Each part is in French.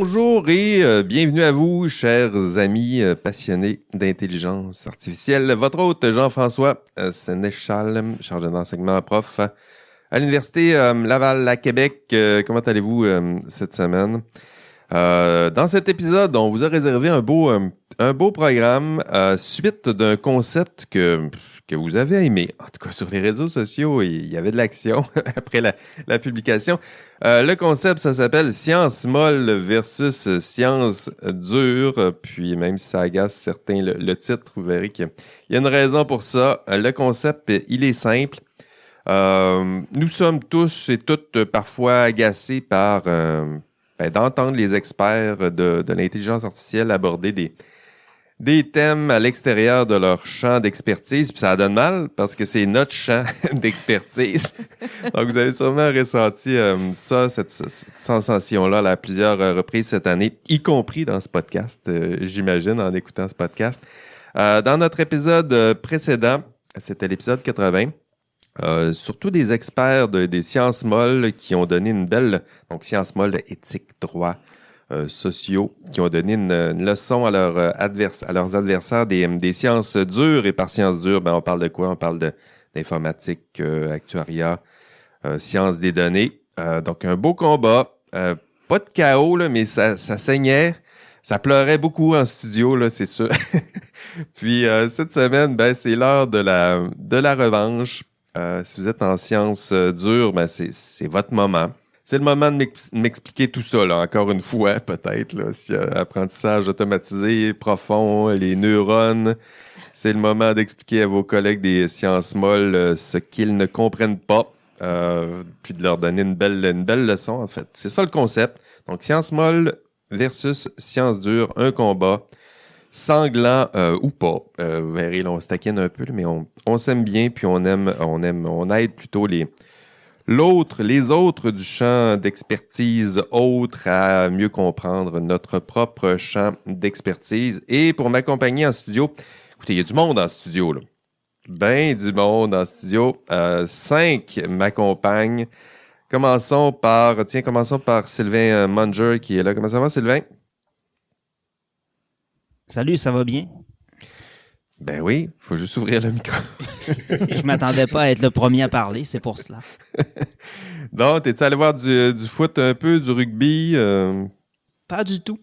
Bonjour et bienvenue à vous, chers amis passionnés d'intelligence artificielle. Votre hôte Jean-François Sénéchal, chargé d'enseignement prof à l'Université Laval à Québec. Comment allez-vous cette semaine? Dans cet épisode, on vous a réservé un beau programme suite d'un concept que vous avez aimé. En tout cas, sur les réseaux sociaux, il y avait de l'action après la publication. Le concept, ça s'appelle Science molle versus Science dure. Puis même si ça agace certains, le titre, vous verrez qu'il y a une raison pour ça. Le concept, il est simple. Nous sommes tous et toutes parfois agacés par d'entendre les experts de l'intelligence artificielle aborder des thèmes à l'extérieur de leur champ d'expertise, puis ça donne mal parce que c'est notre champ d'expertise. Donc, vous avez sûrement ressenti cette sensation-là à plusieurs reprises cette année, y compris dans ce podcast, j'imagine, en écoutant ce podcast. Dans notre épisode précédent, c'était l'épisode 80, surtout des experts des sciences molles qui ont donné une belle, donc sciences molles, éthique, droit, sociaux, qui ont donné une leçon à leurs adversaires des sciences dures. Et par sciences dures, on parle de quoi? On parle d'informatique, actuariat, sciences des données. Donc, un beau combat. Pas de chaos, là, mais ça saignait. Ça pleurait beaucoup en studio, là, c'est sûr. Puis, cette semaine, c'est l'heure de la revanche. Si vous êtes en sciences dures, c'est votre moment. C'est le moment de m'expliquer tout ça, là, encore une fois, peut-être. Là, si apprentissage automatisé, profond, les neurones, c'est le moment d'expliquer à vos collègues des sciences molles ce qu'ils ne comprennent pas, puis de leur donner une belle leçon, en fait. C'est ça le concept. Donc, sciences molles versus sciences dures, un combat, sanglant ou pas. Vous verrez, là, on se taquine un peu, mais on s'aime bien, puis on aide plutôt les autres du champ d'expertise autres à mieux comprendre notre propre champ d'expertise. Et pour m'accompagner en studio, écoutez, il y a du monde en studio, là. Ben du monde en studio. 5 m'accompagnent. Commençons par Sylvain Munger qui est là. Comment ça va, Sylvain? Salut, ça va bien? Ben oui, faut juste ouvrir le micro. Je m'attendais pas à être le premier à parler, c'est pour cela. Donc, t'es-tu allé voir du foot un peu, du rugby? Pas du tout.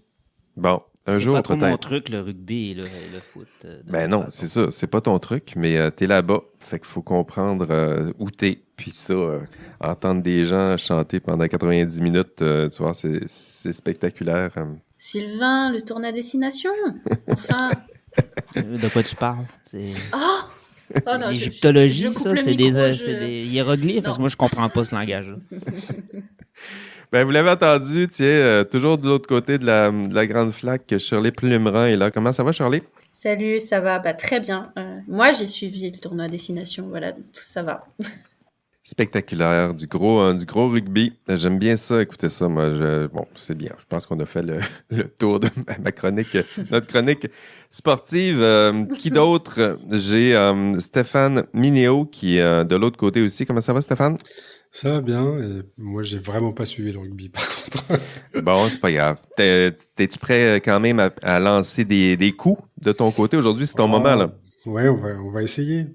Bon, un jour peut-être. C'est pas trop mon truc, le rugby et le foot. Ben non, c'est ça, c'est pas ton truc, mais t'es là-bas, fait qu'il faut comprendre où t'es. Puis ça, entendre des gens chanter pendant 90 minutes, tu vois, c'est spectaculaire. Sylvain, le tournoi à destination. Enfin. De quoi tu parles? C'est... Oh non, l'égyptologie, ça, c'est des hiéroglyphes, parce que moi, je comprends pas ce langage-là. Ben, vous l'avez entendu, tiens, toujours de l'autre côté de la grande flaque, Shirley Plumeran est là. Comment ça va, Shirley? Salut, ça va? Très bien. Moi, j'ai suivi le tournoi à destination, voilà, tout ça va. Spectaculaire, du gros rugby. J'aime bien ça, écoutez ça, moi. Bon, c'est bien. Je pense qu'on a fait le tour de ma chronique, notre chronique sportive. Qui d'autre? J'ai Stéphane Minéo qui est de l'autre côté aussi. Comment ça va, Stéphane? Ça va bien. Et moi, j'ai vraiment pas suivi le rugby, par contre. Bon, c'est pas grave. T'es-tu prêt quand même à lancer des coups de ton côté? Aujourd'hui, c'est ton moment, là. Ouais, on va essayer.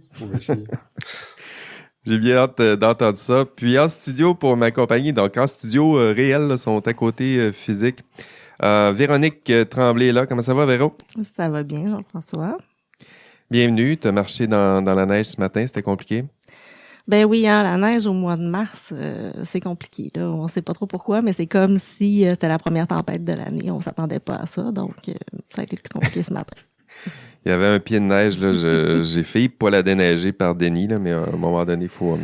J'ai bien hâte d'entendre ça. Puis en studio pour m'accompagner, donc en studio réel, là, sont à côté physique. Véronique Tremblay est là. Comment ça va, Véro? Ça va bien, Jean-François. Bienvenue. Tu as marché dans la neige ce matin. C'était compliqué? Ben oui, la neige au mois de mars, c'est compliqué. Là. On sait pas trop pourquoi, mais c'est comme si c'était la première tempête de l'année. On s'attendait pas à ça, donc ça a été plus compliqué ce matin. Il y avait un pied de neige, là. J'ai failli pas la déneiger par déni, là, mais à un moment donné, faut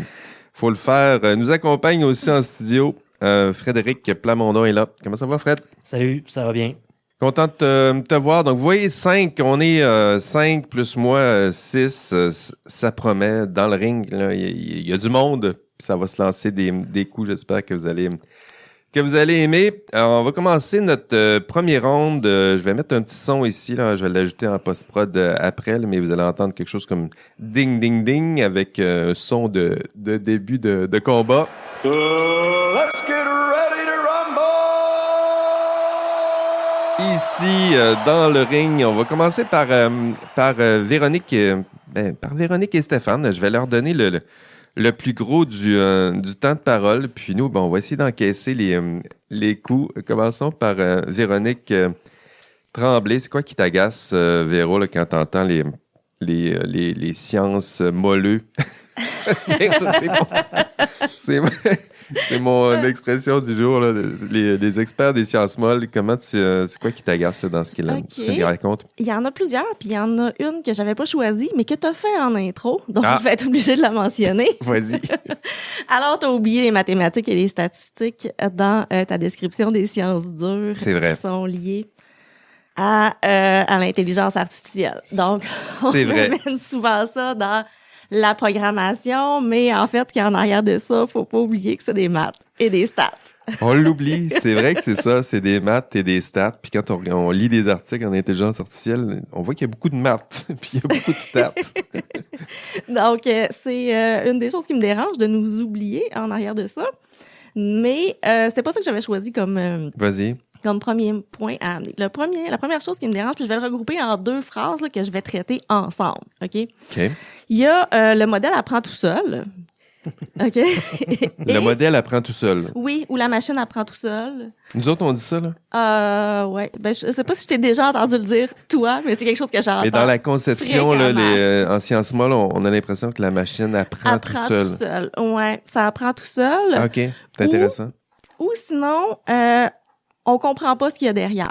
le faire. Nous accompagne aussi en studio Frédéric Plamondon est là. Comment ça va, Fred? Salut, ça va bien. Content de te voir. Donc, vous voyez, 5, on est 5 plus moi, 6. Ça promet. Dans le ring, il y a du monde. Puis ça va se lancer des coups. J'espère que vous allez aimer. Alors, on va commencer notre première ronde. Je vais mettre un petit son ici. Là. Je vais l'ajouter en post-prod après, là, mais vous allez entendre quelque chose comme ding, ding, ding avec un son de début de combat. Let's get ready to rumble! ici dans le ring. On va commencer par Véronique, par Véronique et Stéphane. Je vais leur donner le plus gros du temps de parole. Puis nous, on va essayer d'encaisser les coups. Commençons par Véronique Tremblay. C'est quoi qui t'agace, Véro, là, quand t'entends les sciences molleux? C'est mon expression du jour, là, les experts des sciences molles. C'est quoi qui t'agace là, dans ce qu'il raconte? Il y en a plusieurs, puis il y en a une que j'avais pas choisie, mais que tu as fait en intro, donc je vais être obligée de la mentionner. Vas-y. Alors, tu as oublié les mathématiques et les statistiques dans ta description des sciences dures C'est vrai. qui sont liées à l'intelligence artificielle. Donc, on amène souvent ça dans la programmation, mais en fait, ce qu'il y a en arrière de ça, faut pas oublier que c'est des maths et des stats. On l'oublie, c'est vrai que c'est ça, c'est des maths et des stats. Puis quand on lit des articles en intelligence artificielle, on voit qu'il y a beaucoup de maths, puis il y a beaucoup de stats. Donc, c'est une des choses qui me dérange de nous oublier en arrière de ça. Mais c'était pas ça que j'avais choisi comme... Vas-y. Comme premier point à amener. La première chose qui me dérange, puis je vais le regrouper en 2 phrases là, que je vais traiter ensemble. OK? OK. Il y a le modèle apprend tout seul. OK? Le modèle apprend tout seul. Oui, ou la machine apprend tout seul. Nous autres, on dit ça, là? Ouais. Ben, je sais pas si je t'ai déjà entendu le dire, toi, mais c'est quelque chose que j'entends. Mais dans la conception, là, en sciences molles, on a l'impression que la machine apprend tout seul. Ouais, ça apprend tout seul. OK, c'est intéressant. Ou sinon, on comprend pas ce qu'il y a derrière.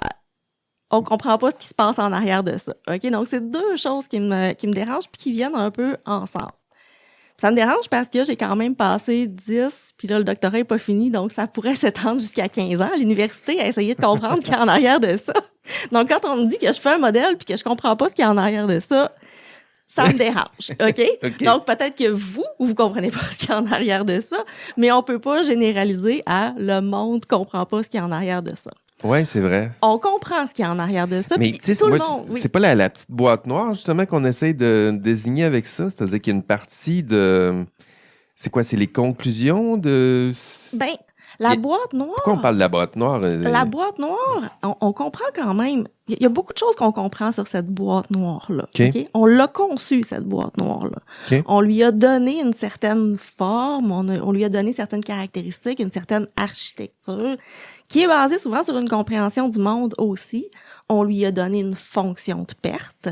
On comprend pas ce qui se passe en arrière de ça. OK? Donc, c'est 2 choses qui me dérangent puis qui viennent un peu ensemble. Ça me dérange parce que j'ai quand même passé 10, puis là, le doctorat est pas fini, donc ça pourrait s'étendre jusqu'à 15 ans à l'université à essayer de comprendre ce qu'il y a en arrière de ça. Donc, quand on me dit que je fais un modèle puis que je comprends pas ce qu'il y a en arrière de ça, ça me dérange, OK? OK. Donc, peut-être que vous comprenez pas ce qu'il y a en arrière de ça, mais on peut pas généraliser à le monde comprend pas ce qu'il y a en arrière de ça. Oui, c'est vrai. On comprend ce qu'il y a en arrière de ça. Mais tu sais, c'est pas la petite boîte noire, justement, qu'on essaye de désigner avec ça. C'est-à-dire qu'il y a une partie de... C'est quoi? C'est les conclusions de... Ben, la boîte noire... Pourquoi on parle de la boîte noire? La boîte noire, on comprend quand même... Il y a beaucoup de choses qu'on comprend sur cette boîte noire-là. Okay. Okay? On l'a conçue, cette boîte noire-là. Okay. On lui a donné une certaine forme, on lui a donné certaines caractéristiques, une certaine architecture, qui est basée souvent sur une compréhension du monde aussi. On lui a donné une fonction de perte.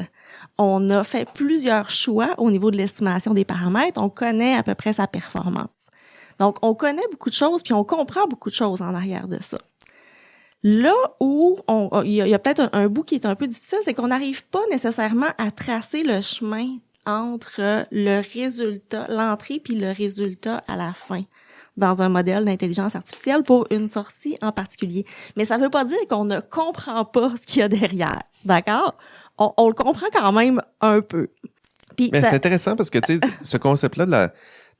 On a fait plusieurs choix au niveau de l'estimation des paramètres. On connaît à peu près sa performance. Donc, on connaît beaucoup de choses, puis on comprend beaucoup de choses en arrière de ça. Là où il y a peut-être un bout qui est un peu difficile, c'est qu'on n'arrive pas nécessairement à tracer le chemin entre le résultat, l'entrée puis le résultat à la fin dans un modèle d'intelligence artificielle pour une sortie en particulier. Mais ça veut pas dire qu'on ne comprend pas ce qu'il y a derrière, d'accord? On le comprend quand même un peu. Puis mais c'est intéressant parce que, tu sais, ce concept-là de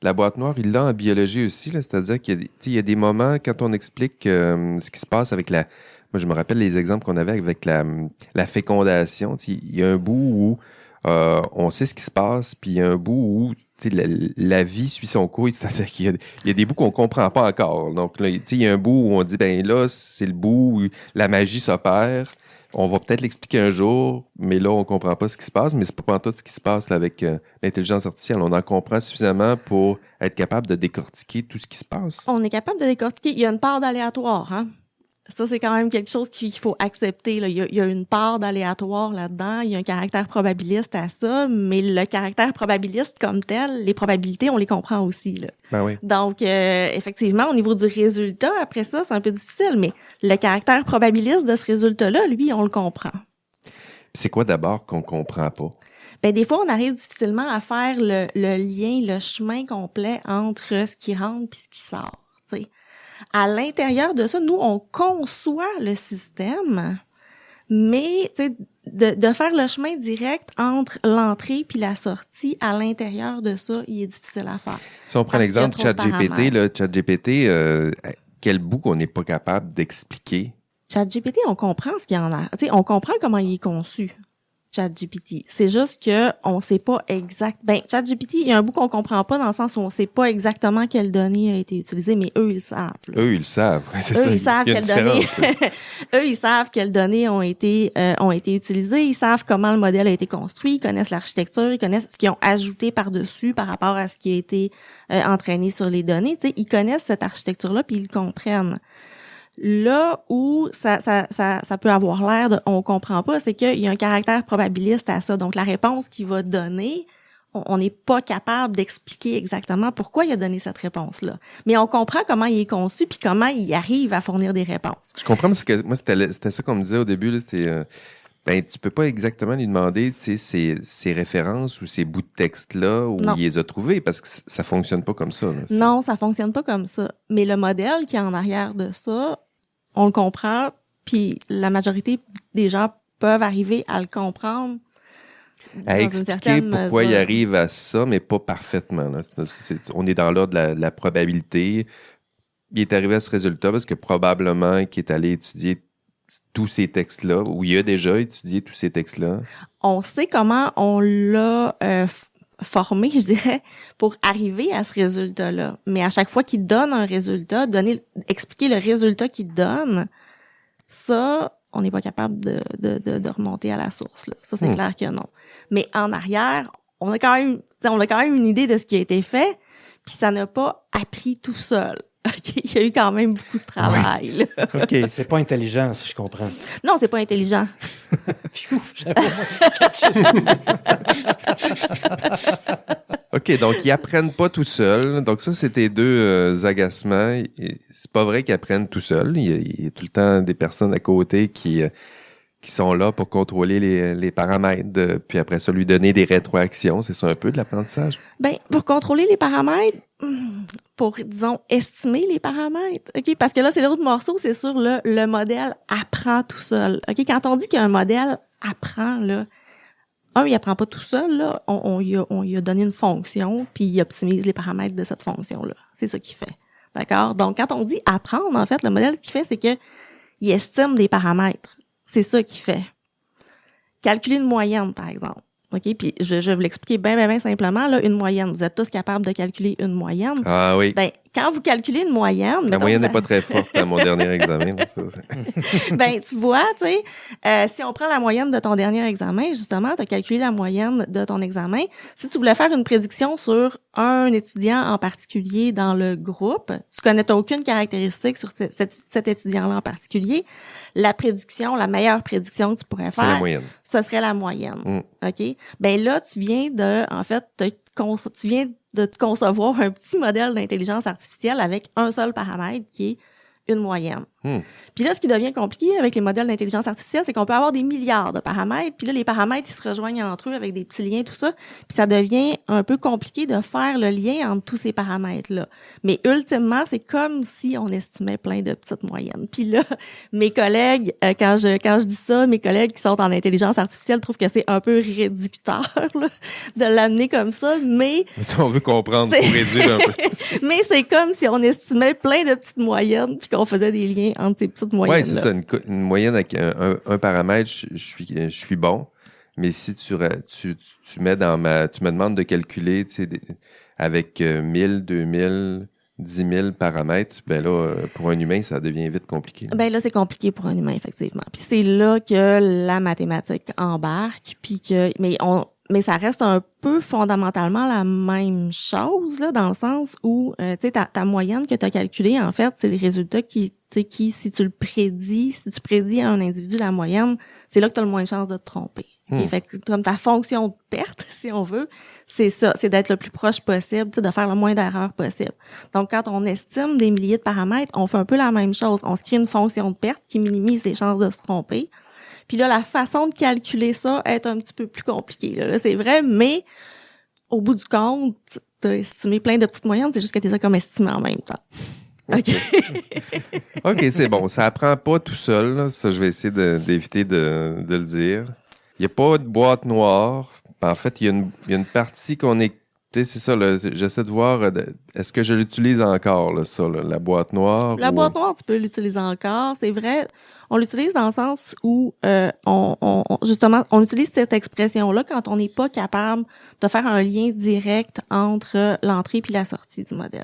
la boîte noire, il l'a en biologie aussi, là, c'est-à-dire qu'il y a des moments quand on explique ce qui se passe avec la... Moi, je me rappelle les exemples qu'on avait avec la fécondation. Il y a un bout où on sait ce qui se passe, puis il y a un bout où la vie suit son cours, c'est-à-dire qu'il y a des bouts qu'on comprend pas encore. Donc, là, il y a un bout où on dit, ben là, c'est le bout où la magie s'opère. On va peut-être l'expliquer un jour, mais là, on comprend pas ce qui se passe, mais c'est pas tout ce qui se passe là, avec l'intelligence artificielle. On en comprend suffisamment pour être capable de décortiquer tout ce qui se passe. On est capable de décortiquer. Il y a une part d'aléatoire, hein? Ça, c'est quand même quelque chose qu'il faut accepter, là. Il y a une part d'aléatoire là-dedans. Il y a un caractère probabiliste à ça, mais le caractère probabiliste comme tel, les probabilités, on les comprend aussi, là. Ben oui. Donc, effectivement, au niveau du résultat, après ça, c'est un peu difficile, mais le caractère probabiliste de ce résultat-là, lui, on le comprend. C'est quoi d'abord qu'on comprend pas? Ben, des fois, on arrive difficilement à faire le lien, le chemin complet entre ce qui rentre puis ce qui sort, tu sais. À l'intérieur de ça, nous, on conçoit le système, mais de faire le chemin direct entre l'entrée puis la sortie, à l'intérieur de ça, il est difficile à faire. Si on prend l'exemple de ChatGPT, quel bout qu'on n'est pas capable d'expliquer? ChatGPT, on comprend ce qu'il y en a. Tu sais, on comprend comment il est conçu. ChatGPT. C'est juste que on sait pas exact. Ben, ChatGPT, il y a un bout qu'on comprend pas dans le sens où on sait pas exactement quelle donnée a été utilisée, mais eux, ils le savent. Là. Eux, ils le savent. Ouais, c'est ça. Ils savent Il y a une quelles données. différence, là. Eux, ils savent quelles données ont été utilisées. Ils savent comment le modèle a été construit. Ils connaissent l'architecture. Ils connaissent ce qu'ils ont ajouté par-dessus par rapport à ce qui a été entraîné sur les données. Tu sais, ils connaissent cette architecture-là puis ils le comprennent. Là où ça peut avoir l'air de on comprend pas, c'est qu'il y a un caractère probabiliste à ça. Donc la réponse qu'il va donner, on n'est pas capable d'expliquer exactement pourquoi il a donné cette réponse-là. Mais on comprend comment il est conçu puis comment il arrive à fournir des réponses. Je comprends parce que moi, c'était ça qu'on me disait au début, là, c'était ben, tu peux pas exactement lui demander, tu sais, ces références ou ces bouts de texte-là où Non. il les a trouvés parce que ça fonctionne pas comme ça. Là. Non, ça fonctionne pas comme ça. Mais le modèle qui est en arrière de ça, on le comprend, puis la majorité des gens peuvent arriver à le comprendre. À expliquer pourquoi il mesure. arrive à ça, mais pas parfaitement. Là. On est dans l'ordre de la probabilité. Il est arrivé à ce résultat parce que probablement qu'il est allé étudier tous ces textes-là, ou il a déjà étudié tous ces textes-là. On sait comment on l'a formé, je dirais, pour arriver à ce résultat-là. Mais à chaque fois qu'il donne un résultat, expliquer le résultat qu'il donne, ça, on n'est pas capable de remonter à la source. Là. Ça, c'est clair que non. Mais en arrière, on a quand même une idée de ce qui a été fait, puis ça n'a pas appris tout seul. Okay? Il y a eu quand même beaucoup de travail. Oui. Là. OK. C'est pas intelligent, si je comprends. Non, c'est pas intelligent. Pfiou, j'avais au moins catché ça. OK, donc ils apprennent pas tout seuls. Donc ça, c'est tes deux agacements. C'est pas vrai qu'ils apprennent tout seuls. Il y a tout le temps des personnes à côté qui sont là pour contrôler les paramètres, puis après ça, lui donner des rétroactions. C'est ça un peu de l'apprentissage? Ben, pour contrôler les paramètres, pour, disons, estimer les paramètres, OK? Parce que là, c'est l'autre morceau, c'est sur le modèle apprend tout seul. OK? Quand on dit qu'un modèle apprend, là, il apprend pas tout seul, là. On lui a donné une fonction, puis il optimise les paramètres de cette fonction-là. C'est ça qu'il fait. D'accord? Donc, quand on dit apprendre, en fait, le modèle, ce qu'il fait, c'est que il estime des paramètres. C'est ça qu'il fait. Calculer une moyenne, par exemple. OK? Puis, je vais vous l'expliquer bien simplement, là, une moyenne. Vous êtes tous capables de calculer une moyenne. Ah oui. Ben, quand vous calculez une moyenne... La moyenne n'est pas très forte à mon dernier examen. Là, ça. Ben, tu vois, tu sais, si on prend la moyenne de ton dernier examen, justement, tu as calculé la moyenne de ton examen. Si tu voulais faire une prédiction sur un étudiant en particulier dans le groupe, tu connais aucune caractéristique sur cet étudiant-là en particulier, la meilleure prédiction que tu pourrais faire, C'est la moyenne. ce serait la moyenne. OK? Ben là, tu viens de te concevoir un petit modèle d'intelligence artificielle avec un seul paramètre qui est une moyenne. Puis là, ce qui devient compliqué avec les modèles d'intelligence artificielle, c'est qu'on peut avoir des milliards de paramètres, puis là, les paramètres, ils se rejoignent entre eux avec des petits liens, tout ça, puis ça devient un peu compliqué de faire le lien entre tous ces paramètres-là. Mais ultimement, c'est comme si on estimait plein de petites moyennes. Puis là, mes collègues, quand je dis ça, mes collègues qui sont en intelligence artificielle trouvent que c'est un peu réducteur là, de l'amener comme ça, mais... Si on veut comprendre, il faut réduire un peu. Mais c'est comme si on estimait plein de petites moyennes puis qu'on faisait des liens entre ces petites moyennes. Oui, c'est ça. Une moyenne avec un paramètre, je suis bon. Mais si tu mets tu me demandes de calculer avec 1000, 2000, 10 000 paramètres, ben là, pour un humain, ça devient vite compliqué. Ben là, c'est compliqué pour un humain, effectivement. Puis c'est là que la mathématique embarque, mais ça reste un peu fondamentalement la même chose, là, dans le sens où, tu sais, ta moyenne que tu as calculée, en fait, c'est les résultats qui, si tu prédis à un individu la moyenne, c'est là que tu as le moins de chances de te tromper. Okay? Fait que, comme ta fonction de perte, si on veut, c'est ça, c'est d'être le plus proche possible, de faire le moins d'erreurs possible. Donc, quand on estime des milliers de paramètres, on fait un peu la même chose. On se crée une fonction de perte qui minimise les chances de se tromper. Puis là, la façon de calculer ça est un petit peu plus compliquée. Là, c'est vrai, mais au bout du compte, t'as estimé plein de petites moyennes, c'est juste que t'es ça comme estimé en même temps. OK. OK, c'est bon. Ça apprend pas tout seul. Là. Ça, je vais essayer d'éviter de le dire. Il n'y a pas de boîte noire. En fait, il y a une partie qu'on est c'est ça, là, j'essaie de voir, est-ce que je l'utilise encore, là, ça, là, la boîte noire? La boîte noire, tu peux l'utiliser encore. C'est vrai, on l'utilise dans le sens où justement, on utilise cette expression-là quand on n'est pas capable de faire un lien direct entre l'entrée puis la sortie du modèle.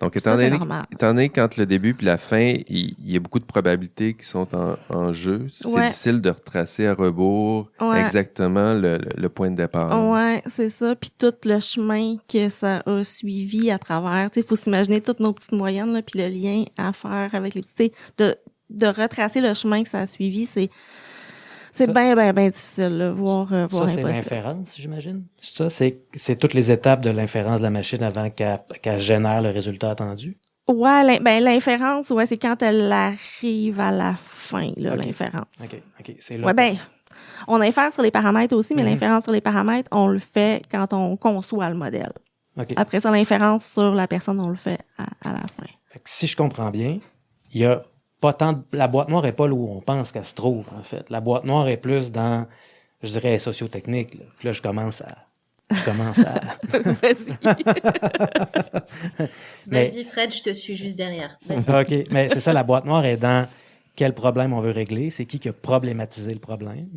Donc, étant donné qu'entre le début et la fin, il y a beaucoup de probabilités qui sont en jeu, c'est difficile de retracer à rebours exactement le point de départ. Ouais, c'est ça. Puis tout le chemin que ça a suivi à travers. Il faut s'imaginer toutes nos petites moyennes, là, puis le lien à faire avec les petits. De retracer le chemin que ça a suivi, c'est bien difficile, là, voire ça, impossible. C'est l'inférence, j'imagine? Ça, c'est toutes les étapes de l'inférence de la machine avant qu'elle génère le résultat attendu? Ouais, l'inférence, c'est quand elle arrive à la fin, là, l'inférence. OK. C'est là. Ouais, on infère sur les paramètres aussi, mais l'inférence sur les paramètres, on le fait quand on conçoit le modèle. Okay. Après ça, l'inférence sur la personne, on le fait à la fin. Fait que si je comprends bien, il y a pas tant la boîte noire est pas là où on pense qu'elle se trouve, en fait. La boîte noire est plus dans, je dirais, sociotechnique. Là. Puis là, je commence à... Vas-y, Fred, je te suis juste derrière. OK, mais c'est ça, la boîte noire est dans quel problème on veut régler, c'est qui a problématisé le problème,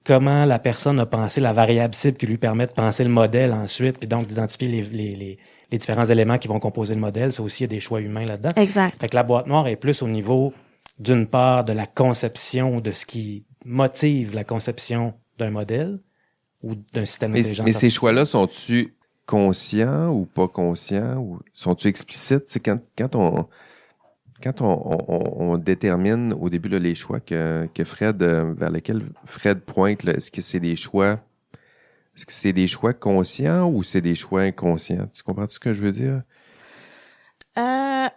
comment la personne a pensé la variable cible qui lui permet de penser le modèle ensuite, puis donc d'identifier les différents éléments qui vont composer le modèle. Ça aussi, il y a des choix humains là-dedans. Exact. Fait que la boîte noire est plus au niveau, d'une part, de la conception, de ce qui motive la conception d'un modèle ou d'un système d'intelligence. Mais ces choix-là, sont-tu conscients ou pas conscients? Ou sont-tu explicites? C'est quand on détermine au début là, les choix que Fred, vers lesquels Fred pointe, là, est-ce que c'est des choix conscients ou c'est des choix inconscients? Tu comprends ce que je veux dire? Ça...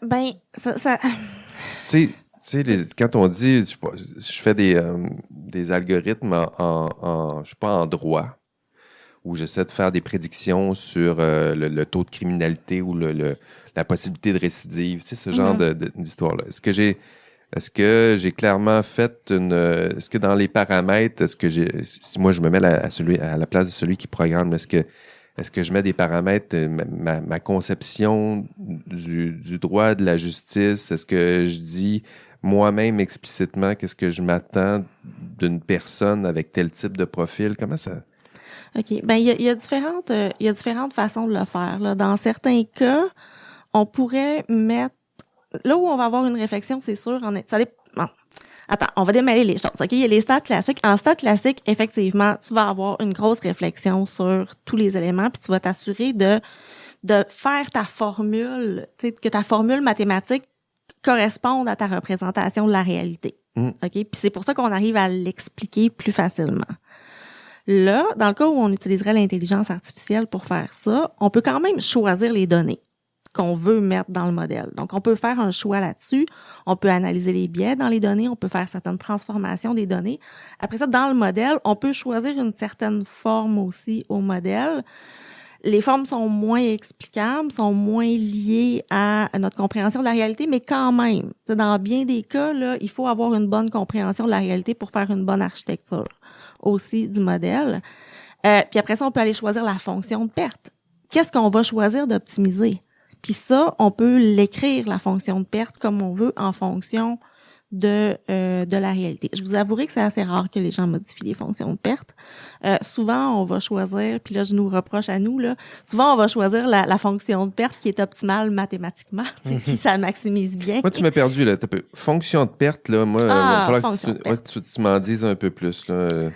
Tu sais, quand on dit, je fais des algorithmes je suis pas en droit, où j'essaie de faire des prédictions sur le taux de criminalité ou la possibilité de récidive, tu sais, ce genre d'histoire-là. Est-ce que j'ai clairement fait est-ce que dans les paramètres, si moi je me mets à la place de celui qui programme, est-ce que je mets des paramètres, ma conception du droit, de la justice, est-ce que je dis moi-même explicitement qu'est-ce que je m'attends d'une personne avec tel type de profil? Comment ça... OK. Il y a différentes façons de le faire, là. Dans certains cas, on pourrait mettre... Là où on va avoir une réflexion, c'est sûr, Attends, on va démêler les choses. OK? Il y a les stats classiques. En stats classiques, effectivement, tu vas avoir une grosse réflexion sur tous les éléments, puis tu vas t'assurer de faire ta formule, tu sais, que ta formule mathématique corresponde à ta représentation de la réalité. OK? Puis c'est pour ça qu'on arrive à l'expliquer plus facilement. Là, dans le cas où on utiliserait l'intelligence artificielle pour faire ça, on peut quand même choisir les données qu'on veut mettre dans le modèle. Donc, on peut faire un choix là-dessus. On peut analyser les biais dans les données. On peut faire certaines transformations des données. Après ça, dans le modèle, on peut choisir une certaine forme aussi au modèle. Les formes sont moins explicables, sont moins liées à notre compréhension de la réalité, mais quand même, dans bien des cas, là, il faut avoir une bonne compréhension de la réalité pour faire une bonne architecture aussi du modèle. Puis après ça, on peut aller choisir la fonction de perte. Qu'est-ce qu'on va choisir d'optimiser? Puis ça, on peut l'écrire, la fonction de perte, comme on veut, en fonction de la réalité. Je vous avouerai que c'est assez rare que les gens modifient les fonctions de perte. Souvent, on va choisir, puis là, je nous reproche à nous, là, souvent, on va choisir la fonction de perte qui est optimale mathématiquement, qui ça maximise bien. Moi, tu m'as perdu, là. Fonction de perte, là, moi, il va falloir que tu m'en dises un peu plus, là.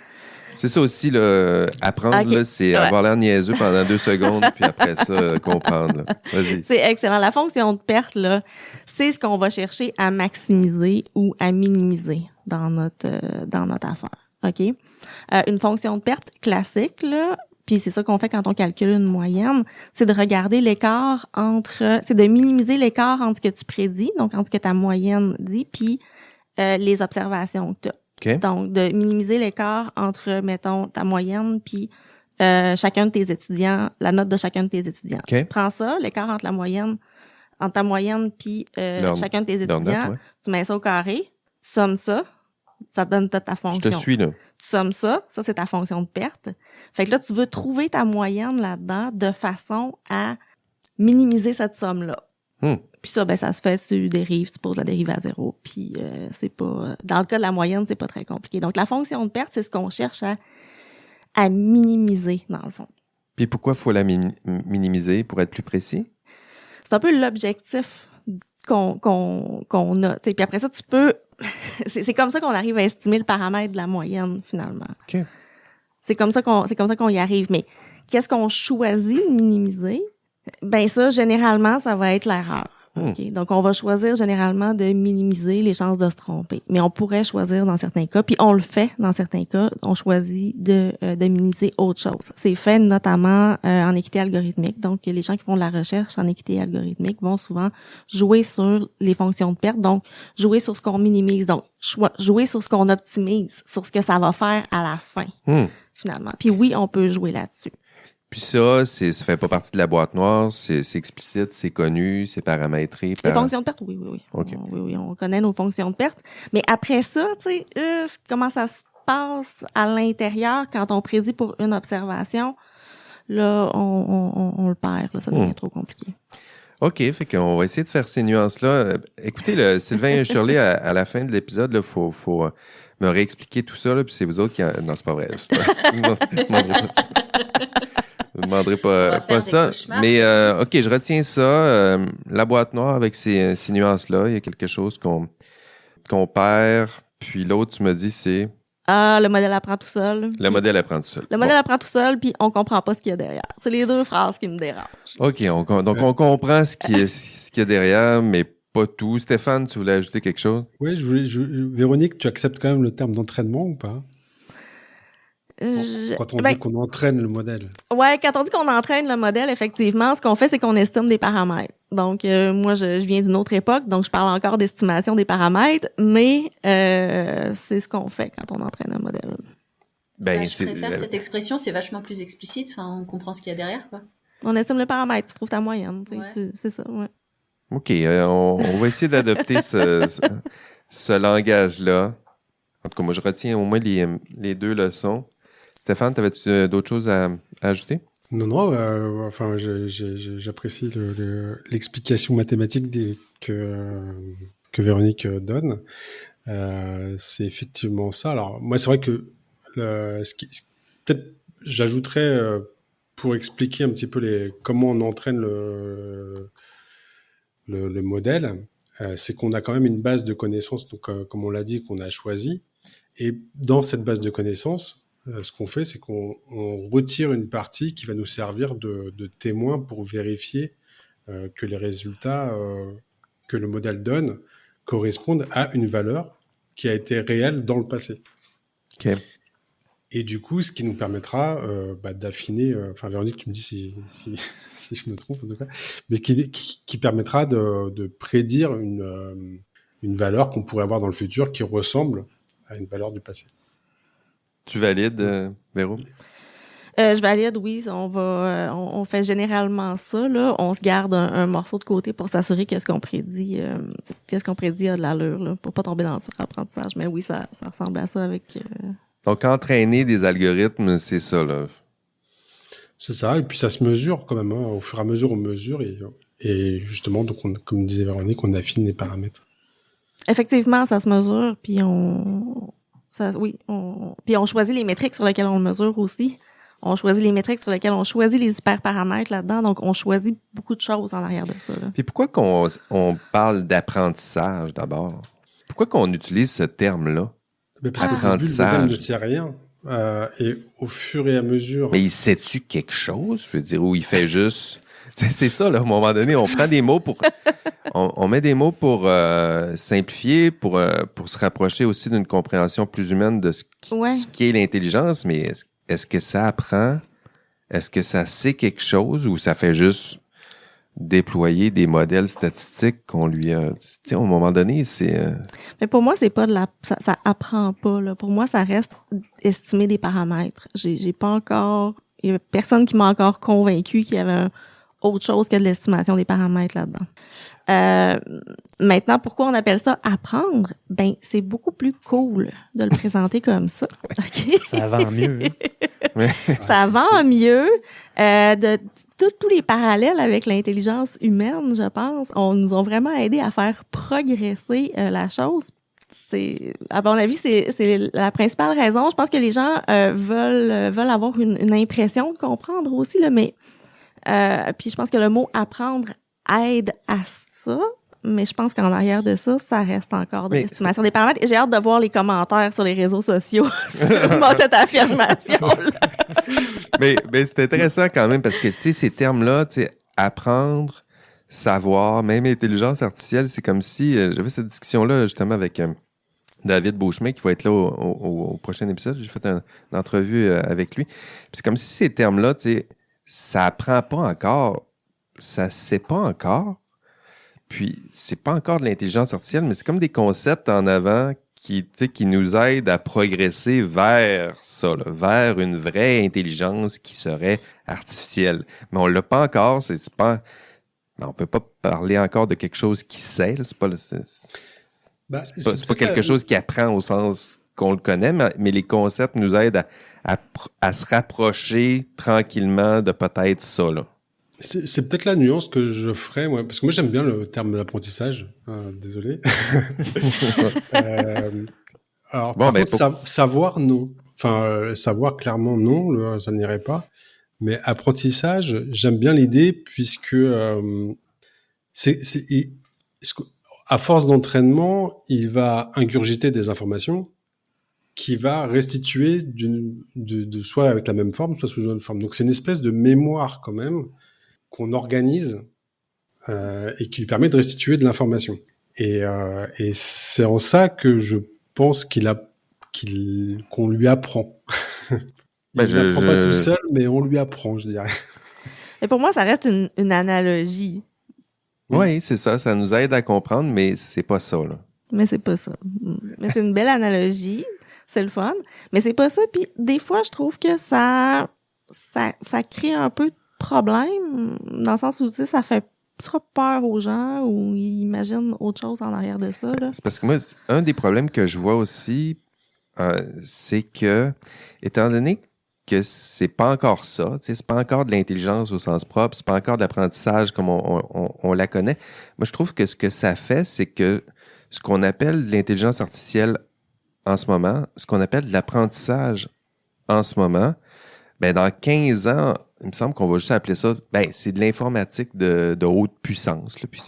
C'est ça aussi, là, apprendre, là, c'est avoir l'air niaiseux pendant 2 secondes, puis après ça, comprendre. Là. Vas-y. C'est excellent. La fonction de perte, là, c'est ce qu'on va chercher à maximiser ou à minimiser dans notre affaire. OK? Une fonction de perte classique, là, puis c'est ça qu'on fait quand on calcule une moyenne, c'est de regarder l'écart c'est de minimiser l'écart entre ce que tu prédis, donc entre ce que ta moyenne dit, puis les observations que tu as. Okay. Donc, de minimiser l'écart entre, mettons, ta moyenne puis chacun de tes étudiants, la note de chacun de tes étudiants. Okay. Tu prends ça, l'écart entre ta moyenne puis chacun de tes étudiants, tu mets ça au carré, tu sommes ça, Ça te donne ta fonction. Je te suis, là. Tu sommes ça c'est ta fonction de perte. Fait que là, tu veux trouver ta moyenne là-dedans de façon à minimiser cette somme-là. Puis ça, ça se fait, tu dérives, tu poses la dérivée à 0, puis c'est pas... Dans le cas de la moyenne, c'est pas très compliqué. Donc, la fonction de perte, c'est ce qu'on cherche à minimiser, dans le fond. Puis pourquoi il faut la minimiser, pour être plus précis? C'est un peu l'objectif qu'on a. T'sais. Puis après ça, tu peux... c'est comme ça qu'on arrive à estimer le paramètre de la moyenne, finalement. OK. C'est comme ça qu'on y arrive. Mais qu'est-ce qu'on choisit de minimiser? Ben ça, généralement, ça va être l'erreur. Okay? Donc, on va choisir généralement de minimiser les chances de se tromper. Mais on pourrait choisir dans certains cas, puis on le fait dans certains cas, on choisit de minimiser autre chose. C'est fait notamment en équité algorithmique. Donc, les gens qui font de la recherche en équité algorithmique vont souvent jouer sur les fonctions de perte, donc jouer sur ce qu'on minimise, donc jouer sur ce qu'on optimise, sur ce que ça va faire à la fin, finalement. Puis oui, on peut jouer là-dessus. Puis ça fait pas partie de la boîte noire, c'est explicite, c'est connu, c'est paramétré. Les fonctions de perte, oui. Okay. Oui, on connaît nos fonctions de perte. Mais après ça, tu sais, comment ça se passe à l'intérieur quand on prédit pour une observation, là, on le perd, là, ça devient trop compliqué. OK, fait qu'on va essayer de faire ces nuances-là. Écoutez, Sylvain et Shirley, à la fin de l'épisode, il faut me réexpliquer tout ça, là, puis c'est vous autres qui... Non, c'est pas vrai. Je ne demanderai pas ça. Mais OK, je retiens ça. La boîte noire avec ces nuances-là, il y a quelque chose qu'on perd. Puis l'autre, tu me dis, c'est... Le modèle apprend tout seul. Le modèle apprend tout seul. Le modèle apprend tout seul, puis on comprend pas ce qu'il y a derrière. C'est les deux phrases qui me dérangent. OK, donc on comprend ce qu'il y a derrière, mais pas tout. Stéphane, tu voulais ajouter quelque chose? Oui, Véronique, tu acceptes quand même le terme d'entraînement ou pas? Quand on dit qu'on entraîne le modèle. Ouais, quand on dit qu'on entraîne le modèle, effectivement, ce qu'on fait, c'est qu'on estime des paramètres. Donc, moi, je viens d'une autre époque, donc je parle encore d'estimation des paramètres, mais c'est ce qu'on fait quand on entraîne un modèle. Je préfère cette expression, c'est vachement plus explicite. Enfin, on comprend ce qu'il y a derrière, quoi. On estime le paramètre, tu trouves ta moyenne. C'est ça, ouais. OK, on va essayer d'adopter ce langage-là. En tout cas, moi, je retiens au moins les deux leçons. Stéphane, t'avais-tu d'autres choses à ajouter? Non, enfin, j'apprécie l'explication mathématique que Véronique donne. C'est effectivement ça. Alors, moi, c'est vrai que peut-être j'ajouterais pour expliquer un petit peu comment on entraîne le modèle, c'est qu'on a quand même une base de connaissances, donc comme on l'a dit, qu'on a choisi. Et dans cette base de connaissances, ce qu'on fait, c'est qu'on retire une partie qui va nous servir de témoin pour vérifier que les résultats que le modèle donne correspondent à une valeur qui a été réelle dans le passé. OK. Et du coup, ce qui nous permettra d'affiner, enfin Véronique, tu me dis si je me trompe en tout cas, mais qui permettra de prédire une valeur qu'on pourrait avoir dans le futur qui ressemble à une valeur du passé. Tu valides, Véro? Je valide, oui. On fait généralement ça, là. On se garde un morceau de côté pour s'assurer qu'est-ce qu'on prédit a de l'allure, là, pour pas tomber dans le surapprentissage. Mais oui, ça ressemble à ça avec... Donc, entraîner des algorithmes, c'est ça, là. C'est ça, et puis ça se mesure quand même, hein. Au fur et à mesure, on mesure, et justement, donc comme disait Véronique, on affine les paramètres. Effectivement, ça se mesure, puis puis on choisit les métriques sur lesquelles on le mesure aussi. On choisit les métriques sur lesquelles on choisit les hyperparamètres là-dedans. Donc, on choisit beaucoup de choses en arrière de ça, là. Puis pourquoi qu'on parle d'apprentissage d'abord? Pourquoi qu'on utilise ce terme-là? Parce qu'au début, le modèle ne sait rien. Et au fur et à mesure... Mais il sait-tu quelque chose? Je veux dire, où il fait juste... C'est ça, là, à un moment donné, on prend des mots pour... on met des mots pour simplifier, pour se rapprocher aussi d'une compréhension plus humaine de ce qu'est l'intelligence, mais est-ce que ça apprend? Est-ce que ça sait quelque chose ou ça fait juste déployer des modèles statistiques qu'on lui a... Tu sais, à un moment donné, c'est... Mais pour moi, c'est pas de la... Ça apprend pas, là. Pour moi, ça reste estimer des paramètres. J'ai pas encore... Il y a personne qui m'a encore convaincu qu'il y avait autre chose que de l'estimation des paramètres là-dedans. Maintenant, pourquoi on appelle ça apprendre? Ben, c'est beaucoup plus cool de le présenter comme ça. Okay? Ça vend mieux. Hein? Ça vend mieux. De tous les parallèles avec l'intelligence humaine, je pense, nous ont vraiment aidé à faire progresser la chose. À mon avis, c'est la principale raison. Je pense que les gens veulent avoir une impression de comprendre aussi, là, mais puis je pense que le mot apprendre aide à ça, mais je pense qu'en arrière de ça, ça reste encore de l'estimation des paramètres. Et j'ai hâte de voir les commentaires sur les réseaux sociaux sur cette affirmation-là. mais c'est intéressant quand même parce que ces termes-là, apprendre, savoir, même intelligence artificielle, c'est comme si j'avais cette discussion-là justement avec David Beauchemin qui va être là au prochain épisode. J'ai fait une entrevue avec lui. Puis c'est comme si ces termes-là, ça apprend pas encore, ça sait pas encore. Puis c'est pas encore de l'intelligence artificielle, mais c'est comme des concepts en avant qui nous aident à progresser vers ça, là, vers une vraie intelligence qui serait artificielle. Mais on l'a pas encore, c'est pas... On peut pas parler encore de quelque chose qui sait, là, c'est pas quelque chose qui apprend au sens qu'on le connaît, mais les concepts nous aident à se rapprocher tranquillement de peut-être ça, là. C'est peut-être la nuance que je ferais, moi, parce que moi j'aime bien le terme d'apprentissage. Désolé. Alors, par contre, savoir, non. Enfin, savoir clairement, non, ça n'irait pas. Mais apprentissage, j'aime bien l'idée, puisque à force d'entraînement, il va ingurgiter des informations qui va restituer soit avec la même forme, soit sous une autre forme. Donc c'est une espèce de mémoire quand même qu'on organise et qui lui permet de restituer de l'information. Et c'est en ça que je pense qu'on lui apprend. Il n'apprend pas tout seul, mais on lui apprend, je dirais. Et pour moi, ça reste une analogie. Oui, c'est ça. Ça nous aide à comprendre, mais c'est pas ça, là. Mais c'est pas ça. Mais c'est une belle analogie. C'est le fun. Mais c'est pas ça. Puis des fois, je trouve que ça crée un peu de problème, dans le sens où, ça fait trop peur aux gens ou ils imaginent autre chose en arrière de ça, là. C'est parce que moi, un des problèmes que je vois aussi, c'est que, étant donné que c'est pas encore ça, c'est pas encore de l'intelligence au sens propre, c'est pas encore de l'apprentissage comme on la connaît. Moi, je trouve que ce que ça fait, c'est que ce qu'on appelle de l'intelligence artificielle en ce moment, ce qu'on appelle de l'apprentissage en ce moment, ben dans 15 ans, il me semble qu'on va juste appeler ça, c'est de l'informatique de haute puissance, là, puis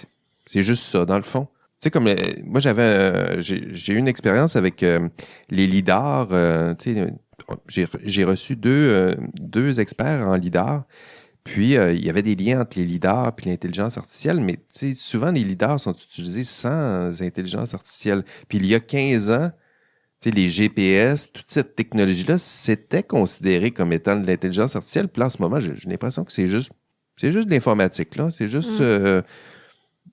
c'est juste ça, dans le fond. Tu sais, comme moi, j'ai eu une expérience avec les lidars, tu sais, j'ai reçu deux experts en lidar, puis il y avait des liens entre les lidars et l'intelligence artificielle, mais tu sais, souvent les lidars sont utilisés sans intelligence artificielle. Puis il y a 15 ans, tu sais, les GPS, toute cette technologie-là, c'était considéré comme étant de l'intelligence artificielle. Puis là, en ce moment, j'ai l'impression que c'est juste de l'informatique, là. C'est juste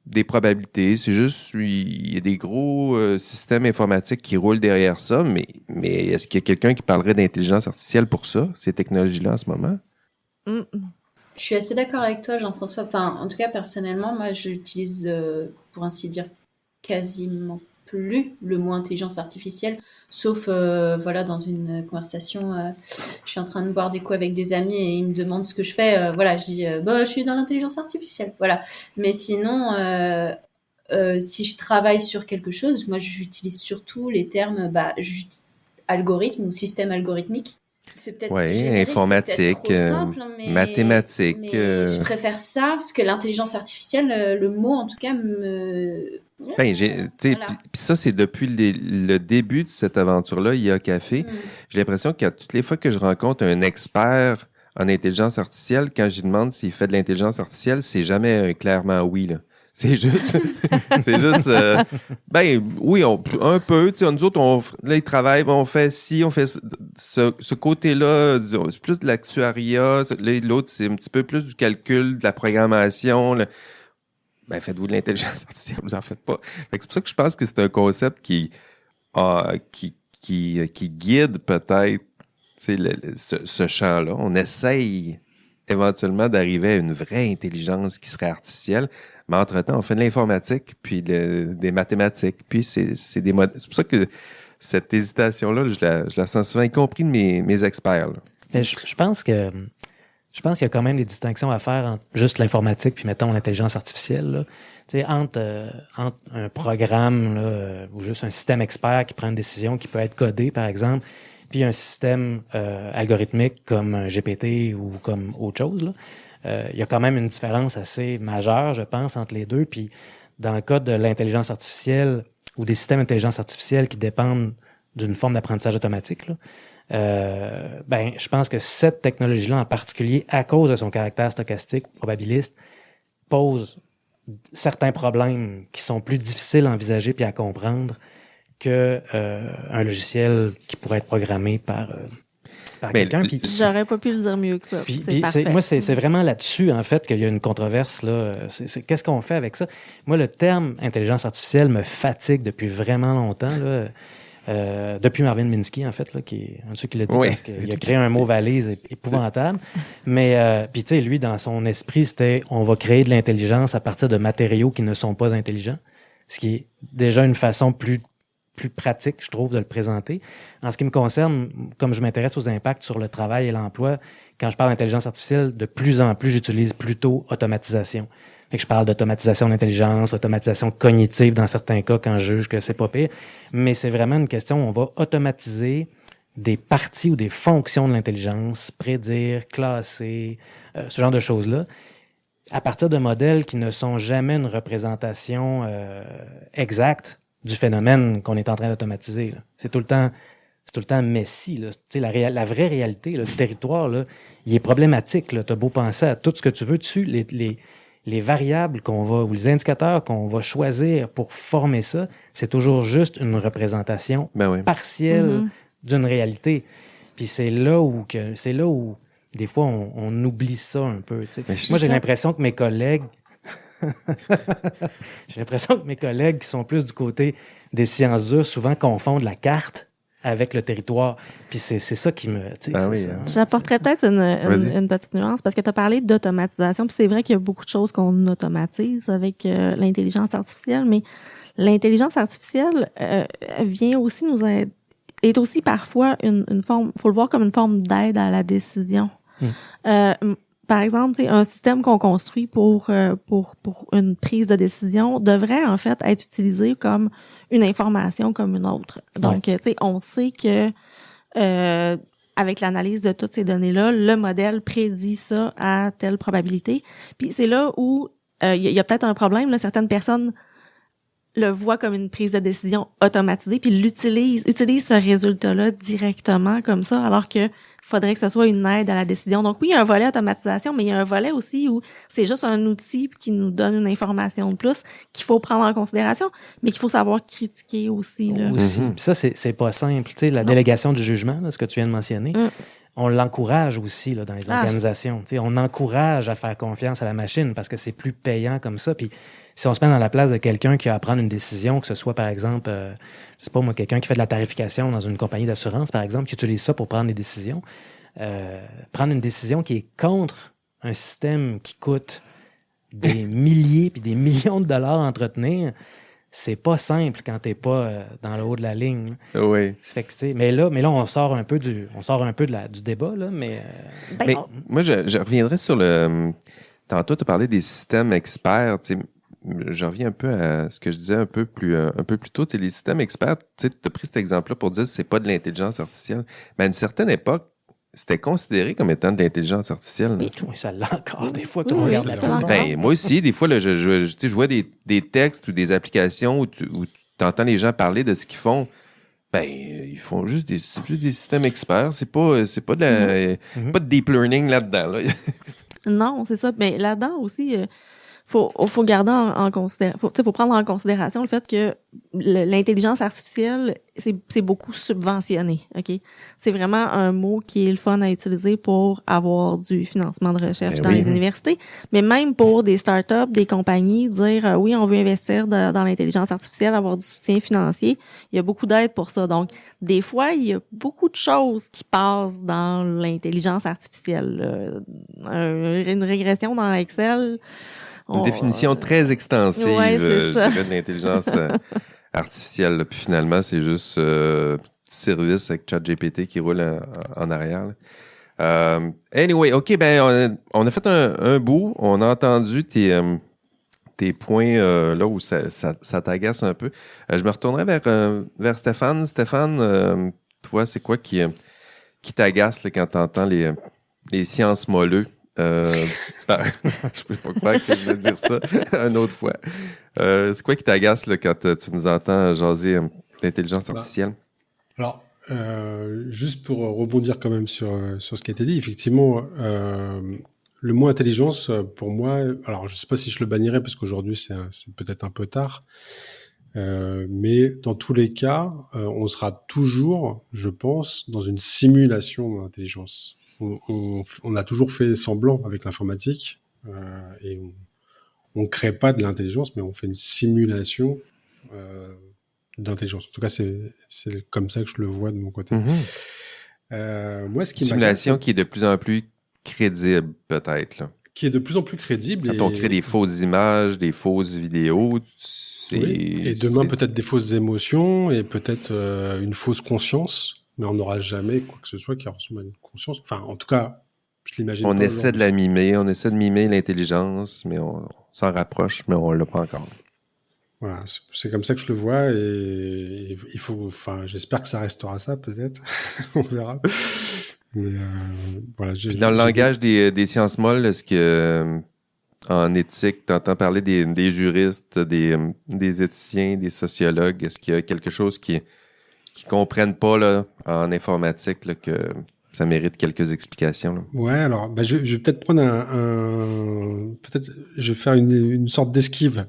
des probabilités. C'est juste, il y a des gros systèmes informatiques qui roulent derrière ça. Mais est-ce qu'il y a quelqu'un qui parlerait d'intelligence artificielle pour ça, ces technologies-là, en ce moment? Je suis assez d'accord avec toi, Jean-François. Enfin, en tout cas, personnellement, moi, j'utilise, pour ainsi dire, quasiment plus le mot intelligence artificielle, sauf dans une conversation, je suis en train de boire des coups avec des amis et ils me demandent ce que je fais, je dis je suis dans l'intelligence artificielle, voilà. Mais sinon si je travaille sur quelque chose, moi j'utilise surtout les termes algorithme ou système algorithmique. C'est peut-être générique, informatique, c'est peut-être trop simple, mais mathématiques. Mais je préfère ça parce que l'intelligence artificielle, le mot en tout cas me... Puis ça, c'est depuis le début de cette aventure-là, IA Café. J'ai l'impression que toutes les fois que je rencontre un expert en intelligence artificielle, quand je lui demande s'il fait de l'intelligence artificielle, c'est jamais clairement oui, là. C'est juste, oui, un peu, tu sais, nous autres, là, ils travaillent, on fait ce côté-là, c'est plus de l'actuariat, l'autre, c'est un petit peu plus du calcul, de la programmation, là. Faites-vous de l'intelligence artificielle, vous en faites pas. C'est pour ça que je pense que c'est un concept qui guide peut-être ce champ-là. On essaye éventuellement d'arriver à une vraie intelligence qui serait artificielle. Mais entre-temps, on fait de l'informatique, puis des mathématiques, puis c'est des modèles. C'est pour ça que cette hésitation-là, je la sens souvent, y compris de mes experts. Là. Mais je pense qu'il y a quand même des distinctions à faire entre juste l'informatique puis, mettons, l'intelligence artificielle. Là. Tu sais, entre un programme là, ou juste un système expert qui prend une décision qui peut être codé, par exemple, puis un système algorithmique comme un GPT ou comme autre chose, là. Il y a quand même une différence assez majeure, je pense, entre les deux. Puis dans le cas de l'intelligence artificielle ou des systèmes d'intelligence artificielle qui dépendent d'une forme d'apprentissage automatique, là, je pense que cette technologie-là en particulier, à cause de son caractère stochastique, probabiliste, pose certains problèmes qui sont plus difficiles à envisager puis à comprendre que un logiciel qui pourrait être programmé par quelqu'un. J'aurais pas pu le dire mieux que ça. Moi, c'est vraiment là-dessus, en fait, qu'il y a une controverse. Là. Qu'est-ce qu'on fait avec ça? Moi, le terme intelligence artificielle me fatigue depuis vraiment longtemps. Là. Depuis Marvin Minsky, en fait, là, qui est un de ceux qui l'a dit, parce qu'il a créé un mot valise épouvantable. Mais, puis, tu sais, lui, dans son esprit, c'était on va créer de l'intelligence à partir de matériaux qui ne sont pas intelligents, ce qui est déjà une façon plus pratique, je trouve, de le présenter. En ce qui me concerne, comme je m'intéresse aux impacts sur le travail et l'emploi, quand je parle d'intelligence artificielle, de plus en plus, j'utilise plutôt automatisation. Fait que je parle d'automatisation d'intelligence, automatisation cognitive dans certains cas quand je juge que c'est pas pire. Mais c'est vraiment une question où on va automatiser des parties ou des fonctions de l'intelligence, prédire, classer, ce genre de choses-là, à partir de modèles qui ne sont jamais une représentation exacte du phénomène qu'on est en train d'automatiser. Là. C'est tout le temps messy. Là. Tu sais, la vraie réalité, là, le territoire, là, il est problématique. Tu as beau penser à tout ce que tu veux dessus, les variables ou les indicateurs qu'on va choisir pour former ça, c'est toujours juste une représentation partielle d'une réalité. Puis c'est là où des fois on oublie ça un peu. Moi, j'ai l'impression que mes collègues qui sont plus du côté des sciences dures souvent confondent la carte avec le territoire. Puis c'est ça qui me... J'apporterais peut-être une petite nuance parce que tu as parlé d'automatisation. Puis c'est vrai qu'il y a beaucoup de choses qu'on automatise avec l'intelligence artificielle, mais l'intelligence artificielle vient aussi est aussi parfois une forme... faut le voir comme une forme d'aide à la décision. Par exemple, un système qu'on construit pour une prise de décision devrait en fait être utilisé comme une information comme une autre. Donc, tu sais, on sait que avec l'analyse de toutes ces données-là, le modèle prédit ça à telle probabilité. Puis c'est là où il y a peut-être un problème. Là, certaines personnes le voient comme une prise de décision automatisée, puis utilisent ce résultat-là directement comme ça, alors que faudrait que ce soit une aide à la décision. Donc oui, il y a un volet automatisation, mais il y a un volet aussi où c'est juste un outil qui nous donne une information de plus qu'il faut prendre en considération, mais qu'il faut savoir critiquer aussi. Là. Aussi. Puis ça, c'est pas simple. Tu sais, la délégation du jugement, là, ce que tu viens de mentionner, on l'encourage aussi là, dans les organisations. Tu sais, on encourage à faire confiance à la machine parce que c'est plus payant comme ça. Puis si on se met dans la place de quelqu'un qui a à prendre une décision, que ce soit, par exemple, je sais pas moi, quelqu'un qui fait de la tarification dans une compagnie d'assurance, par exemple, qui utilise ça pour prendre des décisions, prendre une décision qui est contre un système qui coûte des milliers puis des millions de dollars à entretenir, c'est pas simple quand t'es pas dans le haut de la ligne. Oui. Fait que, mais là, on sort un peu du débat, là, mais moi, je reviendrai sur le... Tantôt, tu as parlé des systèmes experts, tu sais. Je reviens un peu à ce que je disais un peu plus tôt. Tu sais, les systèmes experts, tu as pris cet exemple-là pour dire que c'est pas de l'intelligence artificielle. Mais à une certaine époque, c'était considéré comme étant de l'intelligence artificielle. Oui, ça l'a encore des fois. Regarde la moi aussi, des fois, là, je vois des textes ou des applications où tu entends les gens parler de ce qu'ils font. Ils font juste des systèmes experts. C'est pas de deep learning là-dedans. Là. Non, c'est ça. Mais là-dedans aussi... faut garder en considération, faut prendre en considération le fait que l'intelligence artificielle, c'est beaucoup subventionné, OK? C'est vraiment un mot qui est le fun à utiliser pour avoir du financement de recherche dans les universités, mais même pour des startups, des compagnies, dire oui, on veut investir dans l'intelligence artificielle, avoir du soutien financier, il y a beaucoup d'aide pour ça. Donc, des fois, il y a beaucoup de choses qui passent dans l'intelligence artificielle. Une régression dans Excel. Une définition très extensive je dirais, de l'intelligence artificielle. Là. Puis finalement, c'est juste petit service avec ChatGPT qui roule en arrière. Anyway, OK, ben on a fait un bout. On a entendu tes points là où ça t'agace un peu. Je me retournerai vers Stéphane. Stéphane, toi, c'est quoi qui t'agace là, quand tu entends les sciences molleux? Je peux pas croire que je vais dire ça une autre fois. C'est quoi qui t'agace là, quand tu nous entends jaser l'intelligence artificielle? Alors, juste pour rebondir quand même sur ce qui a été dit, effectivement, le mot intelligence, pour moi, alors je sais pas si je le bannirais parce qu'aujourd'hui c'est peut-être un peu tard, mais dans tous les cas, on sera toujours, je pense, dans une simulation d'intelligence. On a toujours fait semblant avec l'informatique et on crée pas de l'intelligence, mais on fait une simulation d'intelligence. En tout cas, c'est comme ça que je le vois de mon côté. Moi, ce qui simulation qui est de plus en plus crédible, peut-être. Là. Qui est de plus en plus crédible. Quand on crée des fausses images, des fausses vidéos, et demain peut-être des fausses émotions et peut-être une fausse conscience. Mais on n'aura jamais quoi que ce soit qui ressemble à une conscience. Enfin, en tout cas, je l'imagine pas. On essaie de la mimer, on essaie de mimer l'intelligence, mais on s'en rapproche, mais on l'a pas encore. Voilà, c'est comme ça que je le vois et il faut, enfin, j'espère que ça restera ça, peut-être. On verra. Mais voilà. Dans le langage des sciences molles, est-ce que en éthique, tu entends parler des juristes, des éthiciens, des sociologues, est-ce qu'il y a quelque chose qui comprennent pas là, en informatique là, que ça mérite quelques explications? Là. Ouais, alors je vais peut-être prendre peut-être je vais faire une sorte d'esquive.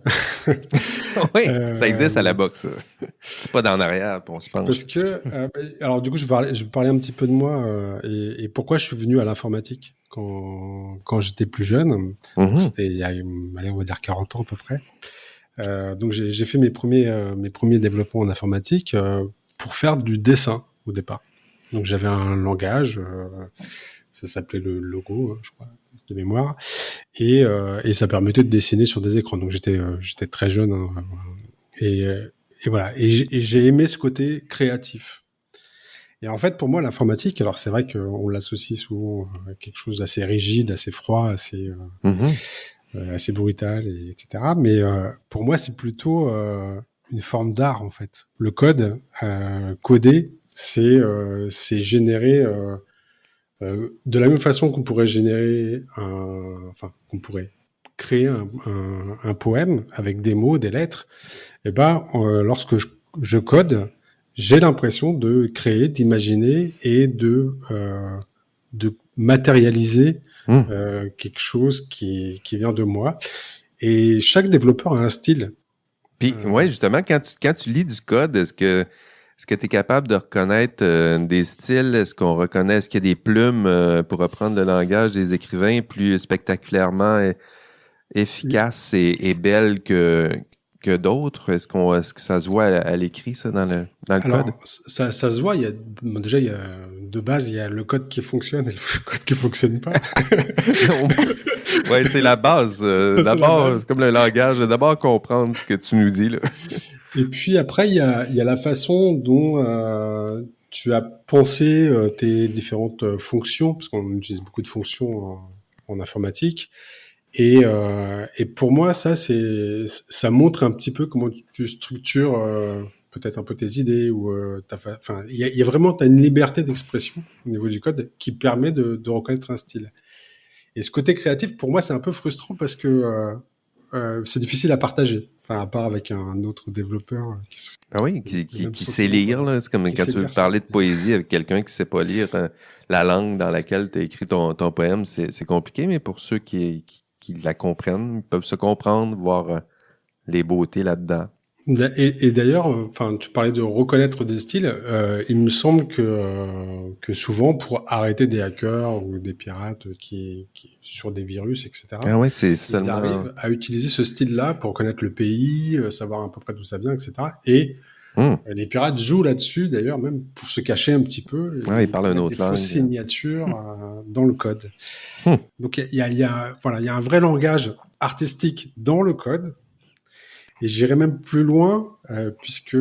Oui, ça existe à la boxe. C'est pas d'en arrière, on se penche. Parce que alors du coup je vais parler un petit peu de moi et pourquoi je suis venu à l'informatique quand j'étais plus jeune. C'était il y a on va dire 40 ans à peu près. Donc j'ai fait mes premiers développements en informatique pour faire du dessin au départ. Donc j'avais un langage, ça s'appelait le Logo, je crois, de mémoire, et ça permettait de dessiner sur des écrans. Donc j'étais très jeune, hein, et voilà. Et j'ai aimé ce côté créatif. Et en fait, pour moi, l'informatique, alors c'est vrai qu'on l'associe souvent à quelque chose d'assez rigide, assez froid, assez brutal, etc. Mais pour moi, c'est plutôt une forme d'art en fait. Le code, coder, c'est générer de la même façon qu'on pourrait générer qu'on pourrait créer un poème avec des mots, des lettres. Et ben, lorsque je code, j'ai l'impression de créer, d'imaginer et de matérialiser quelque chose qui vient de moi. Et chaque développeur a un style. Puis, ouais, justement, quand tu lis du code, est-ce que tu es capable de reconnaître des styles? Est-ce qu'il y a des plumes, pour reprendre le langage des écrivains, plus spectaculairement efficaces et belles que d'autres? Est-ce que ça se voit à l'écrit, ça, dans le code? Ça se voit. De base, il y a le code qui fonctionne et le code qui fonctionne pas. Ouais, c'est la base. D'abord, comme le langage, d'abord comprendre ce que tu nous dis, là. Et puis après, il y a la façon dont tu as pensé tes différentes fonctions, parce qu'on utilise beaucoup de fonctions en informatique. Et pour moi, ça montre un petit peu comment tu structures peut-être un peu tes idées ou il y a vraiment, t'as une liberté d'expression au niveau du code qui permet de reconnaître un style. Et ce côté créatif, pour moi, c'est un peu frustrant parce que c'est difficile à partager. Enfin, à part avec un autre développeur qui serait... Ah oui, qui sait lire, là. C'est comme quand tu veux parler de poésie avec quelqu'un qui sait pas lire la langue dans laquelle tu as écrit ton poème, c'est compliqué, mais pour ceux qui la comprennent, ils peuvent se comprendre, voir les beautés là-dedans. Et d'ailleurs, enfin, tu parlais de reconnaître des styles. Il me semble que souvent, pour arrêter des hackers ou des pirates qui sur des virus, etc., Ah ouais, c'est ils seulement... arrivent à utiliser ce style-là pour connaître le pays, savoir à peu près d'où ça vient, etc. Et les pirates jouent là-dessus, d'ailleurs, même pour se cacher un petit peu. Ouais, ils parlent une autre des langue. fausses signatures dans le code. Donc, il y a un vrai langage artistique dans le code. Et j'irai même plus loin, puisque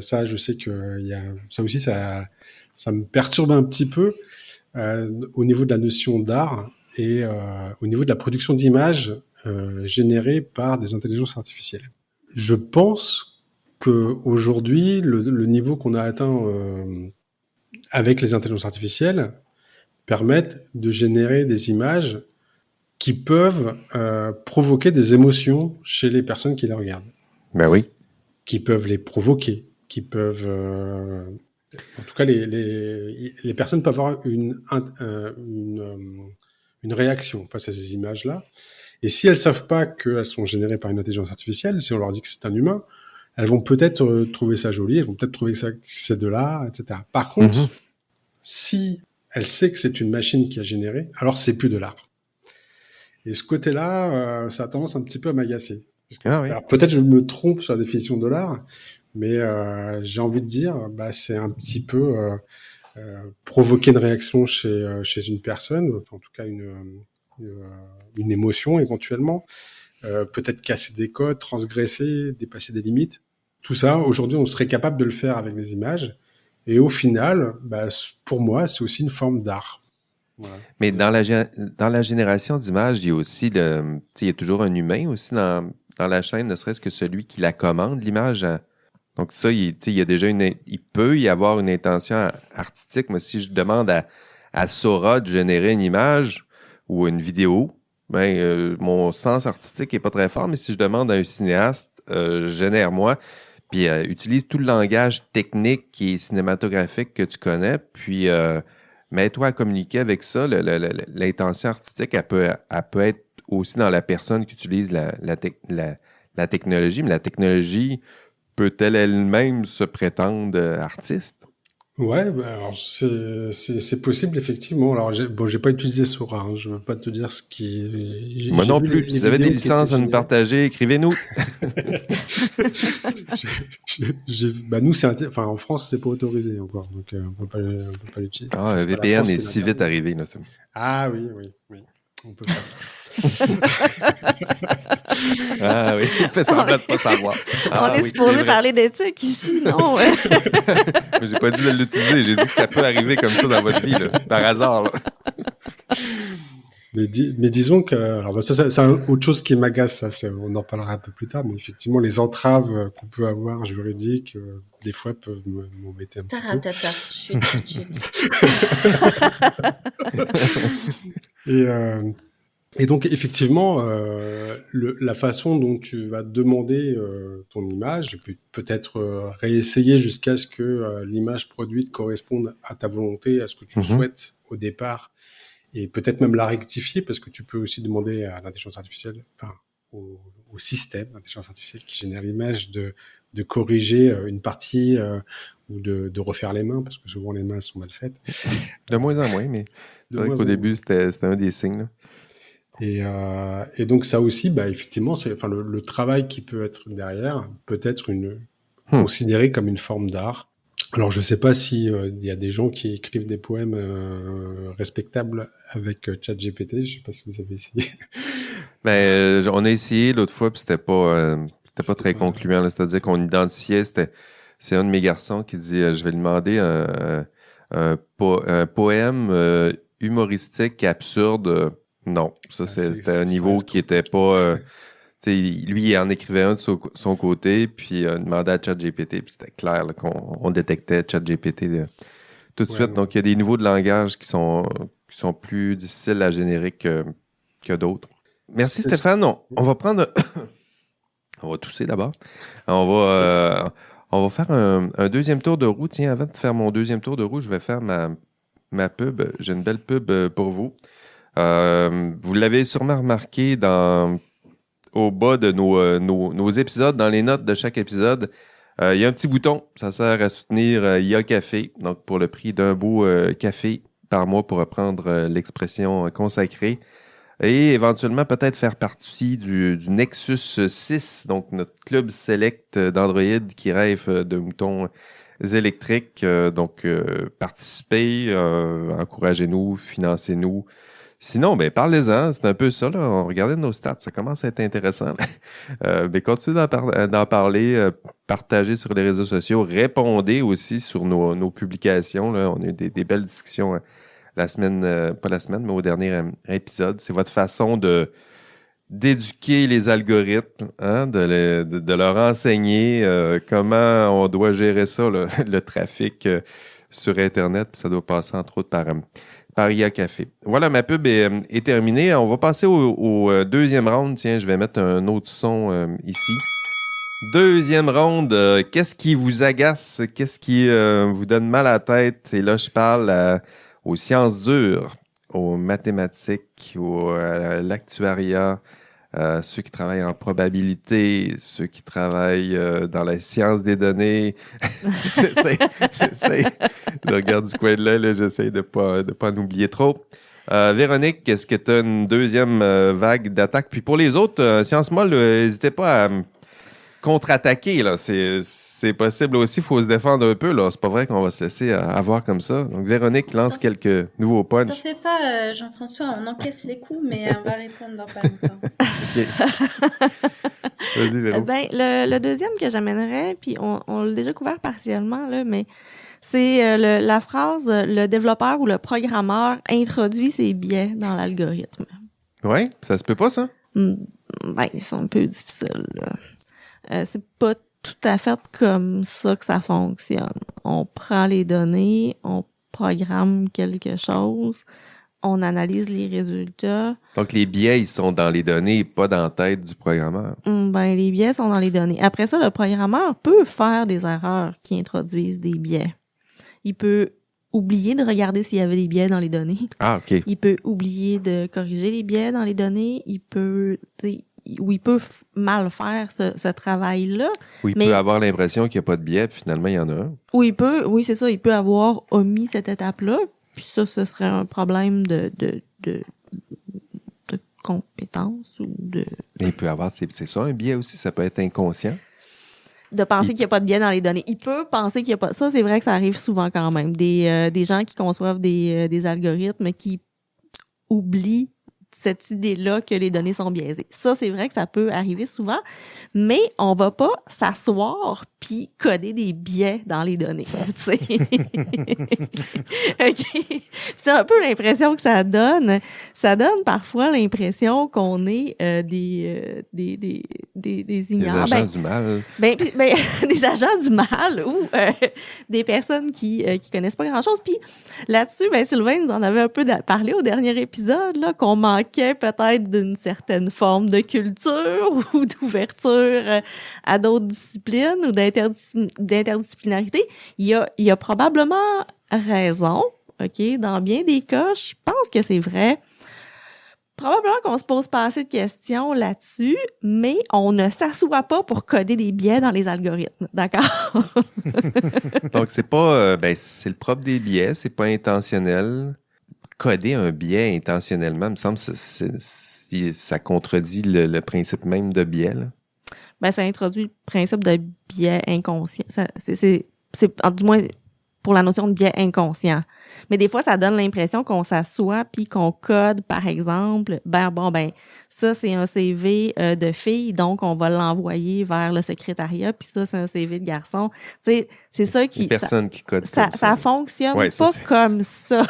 ça, je sais que ça aussi, ça me perturbe un petit peu au niveau de la notion d'art et au niveau de la production d'images générées par des intelligences artificielles. Je pense qu'aujourd'hui, le niveau qu'on a atteint avec les intelligences artificielles permettent de générer des images qui peuvent provoquer des émotions chez les personnes qui les regardent. Ben oui. Qui peuvent les provoquer, qui peuvent... en tout cas, les personnes peuvent avoir une réaction face à ces images-là. Et si elles savent pas qu'elles sont générées par une intelligence artificielle, si on leur dit que c'est un humain, elles vont peut-être trouver ça joli, elles vont peut-être trouver que c'est de l'art, etc. Par contre, si elle sait que c'est une machine qui a généré, alors c'est plus de l'art. Et ce côté-là, ça a tendance un petit peu à m'agacer. Alors peut-être je me trompe sur la définition de l'art, mais j'ai envie de dire, c'est un petit peu provoquer une réaction chez une personne, enfin, en tout cas une émotion éventuellement, peut-être casser des codes, transgresser, dépasser des limites. Tout ça, aujourd'hui, on serait capable de le faire avec des images. Et au final, pour moi, c'est aussi une forme d'art. Voilà. Mais dans la génération d'images, il y a aussi il y a toujours un humain aussi dans la chaîne, ne serait-ce que celui qui la commande, l'image. Donc ça, il y a déjà il peut y avoir une intention artistique. Moi, si je demande à Sora de générer une image ou une vidéo, mon sens artistique est pas très fort, mais si je demande à un cinéaste, génère-moi, puis utilise tout le langage technique qui est cinématographique que tu connais, puis mets-toi à communiquer avec ça. L'intention artistique, elle peut être aussi dans la personne qui utilise la technologie, mais la technologie peut-elle elle-même se prétendre artiste? Ouais, alors c'est possible effectivement. Alors j'ai pas utilisé Sora, hein, je veux pas te dire ce qui. Moi non plus. Si vous avez des licences à nous partager, écrivez-nous. Nous en France c'est pas autorisé encore, donc on peut pas l'utiliser. Ah, un VPN est si vite arrivé là. Ah oui, on peut faire ça. Ah oui, il fait semblant de pas savoir. On est supposé parler d'éthique ici, non? Mais j'ai pas dit de l'utiliser, j'ai dit que ça peut arriver comme ça dans votre vie, là, par hasard. Là. Mais disons que, alors ça c'est autre chose qui m'agace, on en parlera un peu plus tard, mais effectivement les entraves qu'on peut avoir juridiques, des fois peuvent m'embêter un petit peu. Taratata, chut. Et donc, effectivement, la façon dont tu vas demander ton image, peut-être réessayer jusqu'à ce que l'image produite corresponde à ta volonté, à ce que tu souhaites au départ, et peut-être même la rectifier, parce que tu peux aussi demander à l'intelligence artificielle, enfin, au système d'intelligence artificielle qui génère l'image de corriger une partie ou de refaire les mains, parce que souvent les mains sont mal faites. De moins en moins, mais c'est vrai qu'au début, c'était un des signes. Là. Et donc ça aussi, effectivement, le travail qui peut être derrière peut être considéré comme une forme d'art. Alors je sais pas si y a des gens qui écrivent des poèmes respectables avec ChatGPT. Je sais pas si vous avez essayé. On a essayé l'autre fois, puis c'était pas très concluant. Là. C'est-à-dire qu'on identifiait, c'est un de mes garçons qui dit, je vais lui demander un poème humoristique absurde. Non, ça c'était un niveau qui était pas... lui, il en écrivait un de son côté, puis il demandait à ChatGPT, puis c'était clair là, qu'on détectait ChatGPT tout de suite. Donc, il y a des niveaux de langage qui sont plus difficiles à générer que d'autres. Merci Stéphane. On va prendre... on va tousser d'abord. On va faire un deuxième tour de roue. Tiens, avant de faire mon deuxième tour de roue, je vais faire ma pub. J'ai une belle pub pour vous. Vous l'avez sûrement remarqué au bas de nos épisodes, dans les notes de chaque épisode, il y a un petit bouton. Ça sert à soutenir IA Café, donc pour le prix d'un beau café par mois, pour reprendre l'expression consacrée. Et éventuellement, peut-être faire partie du Nexus 6, donc notre club select d'Android qui rêve de moutons électriques. Donc, participez, encouragez-nous, financez-nous. Sinon, parlez-en, c'est un peu ça, là. On regardait nos stats, ça commence à être intéressant. Continuez d'en parler, partagez sur les réseaux sociaux, répondez aussi sur nos publications, là. On a eu des belles discussions la semaine, pas la semaine, mais au dernier épisode. C'est votre façon d'éduquer les algorithmes, hein, de leur enseigner comment on doit gérer ça, le trafic sur Internet. Puis ça doit passer entre autres par IA Café. Voilà, ma pub est terminée. On va passer au deuxième round. Tiens, je vais mettre un autre son ici. Deuxième ronde, qu'est-ce qui vous agace? Qu'est-ce qui vous donne mal à la tête? Et là, je parle aux sciences dures, aux mathématiques, à l'actuariat, ceux qui travaillent en probabilité, ceux qui travaillent dans la science des données. J'essaie. Je regarde du coin de l'œil, j'essaie de pas en oublier trop. Véronique, est-ce que tu as une deuxième vague d'attaque? Puis pour les autres, Sciences Molles, n'hésitez pas à contre-attaquer, là. C'est possible aussi, il faut se défendre un peu, là. C'est pas vrai qu'on va se laisser avoir comme ça. Donc, Véronique lance quelques nouveaux punchs. T'en fais pas, Jean-François, on encaisse les coups, mais on va répondre dans pas longtemps. OK. Vas-y, Véro. Le deuxième que j'amènerais, puis on l'a déjà couvert partiellement, là, mais c'est la phrase « le développeur ou le programmeur introduit ses biais dans l'algorithme ». Oui, ça se peut pas, ça? C'est un peu difficile, là. C'est pas tout à fait comme ça que ça fonctionne. On prend les données, on programme quelque chose, on analyse les résultats. Donc, les biais, ils sont dans les données, pas dans la tête du programmeur. Les biais sont dans les données. Après ça, le programmeur peut faire des erreurs qui introduisent des biais. Il peut oublier de regarder s'il y avait des biais dans les données. Ah, OK. Il peut oublier de corriger les biais dans les données. Il peut mal faire ce travail-là. Ou il peut avoir l'impression qu'il n'y a pas de biais, puis finalement, il y en a un. Oui, c'est ça. Il peut avoir omis cette étape-là, puis ça, ce serait un problème de compétence ou de... Il peut avoir, c'est ça, un biais aussi, ça peut être inconscient. De penser qu'il n'y a pas de biais dans les données. Il peut penser qu'il n'y a pas... Ça, c'est vrai que ça arrive souvent quand même. Des gens qui conçoivent des algorithmes qui oublient cette idée-là que les données sont biaisées. Ça, c'est vrai que ça peut arriver souvent, mais on va pas s'asseoir puis coder des biais dans les données, tu sais. OK. C'est un peu l'impression que ça donne. Ça donne parfois l'impression qu'on est des ignorants. Des agents du mal. Des agents du mal ou des personnes qui connaissent pas grand-chose. Puis là-dessus, Sylvain nous en avait un peu parlé au dernier épisode, là, qu'on manquait peut-être d'une certaine forme de culture ou d'ouverture à d'autres disciplines ou d'interdisciplinarité. Il y a probablement raison, OK? Dans bien des cas, je pense que c'est vrai. Probablement qu'on se pose pas assez de questions là-dessus, mais on ne s'assoit pas pour coder des biais dans les algorithmes, d'accord? Donc, c'est pas... c'est le propre des biais, c'est pas intentionnel. Coder un biais intentionnellement, il me semble que ça contredit le principe même de biais, là. Ça introduit le principe de biais inconscient. C'est du moins pour la notion de biais inconscient. Mais des fois, ça donne l'impression qu'on s'assoit puis qu'on code, par exemple, ça, c'est un CV de fille, donc on va l'envoyer vers le secrétariat, puis ça, c'est un CV de garçon. Tu sais, c'est ça qui... Personne qui code ça. Ça fonctionne pas comme ça.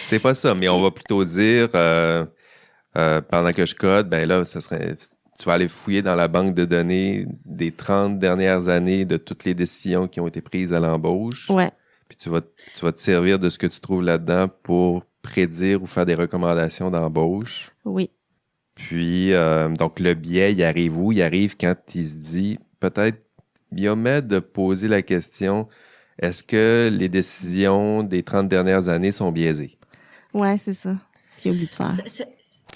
C'est pas ça, mais on va plutôt dire, pendant que je code, ça serait... Tu vas aller fouiller dans la banque de données des 30 dernières années de toutes les décisions qui ont été prises à l'embauche. Ouais. Puis tu vas te servir de ce que tu trouves là-dedans pour prédire ou faire des recommandations d'embauche. Oui. Puis, donc, le biais, il arrive où? Il arrive quand il se dit, peut-être, il omet de poser la question, est-ce que les décisions des 30 dernières années sont biaisées? Ouais, c'est ça. qui oublie de faire.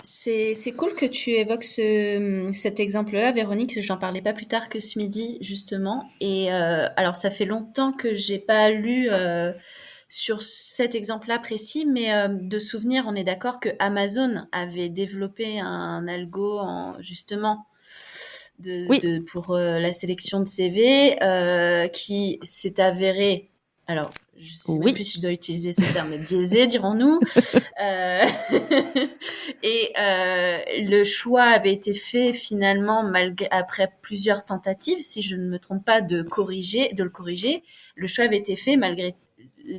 C'est cool que tu évoques cet exemple-là, Véronique. J'en parlais pas plus tard que ce midi, justement. Et alors, ça fait longtemps que j'ai pas lu sur cet exemple-là précis, mais de souvenir, on est d'accord que Amazon avait développé un algo justement pour la sélection de CV qui s'est avéré. Alors, je sais même plus si je dois utiliser ce terme, biaisé, dirons-nous. Et le choix avait été fait finalement après plusieurs tentatives, si je ne me trompe pas, de le corriger. Le choix avait été fait malgré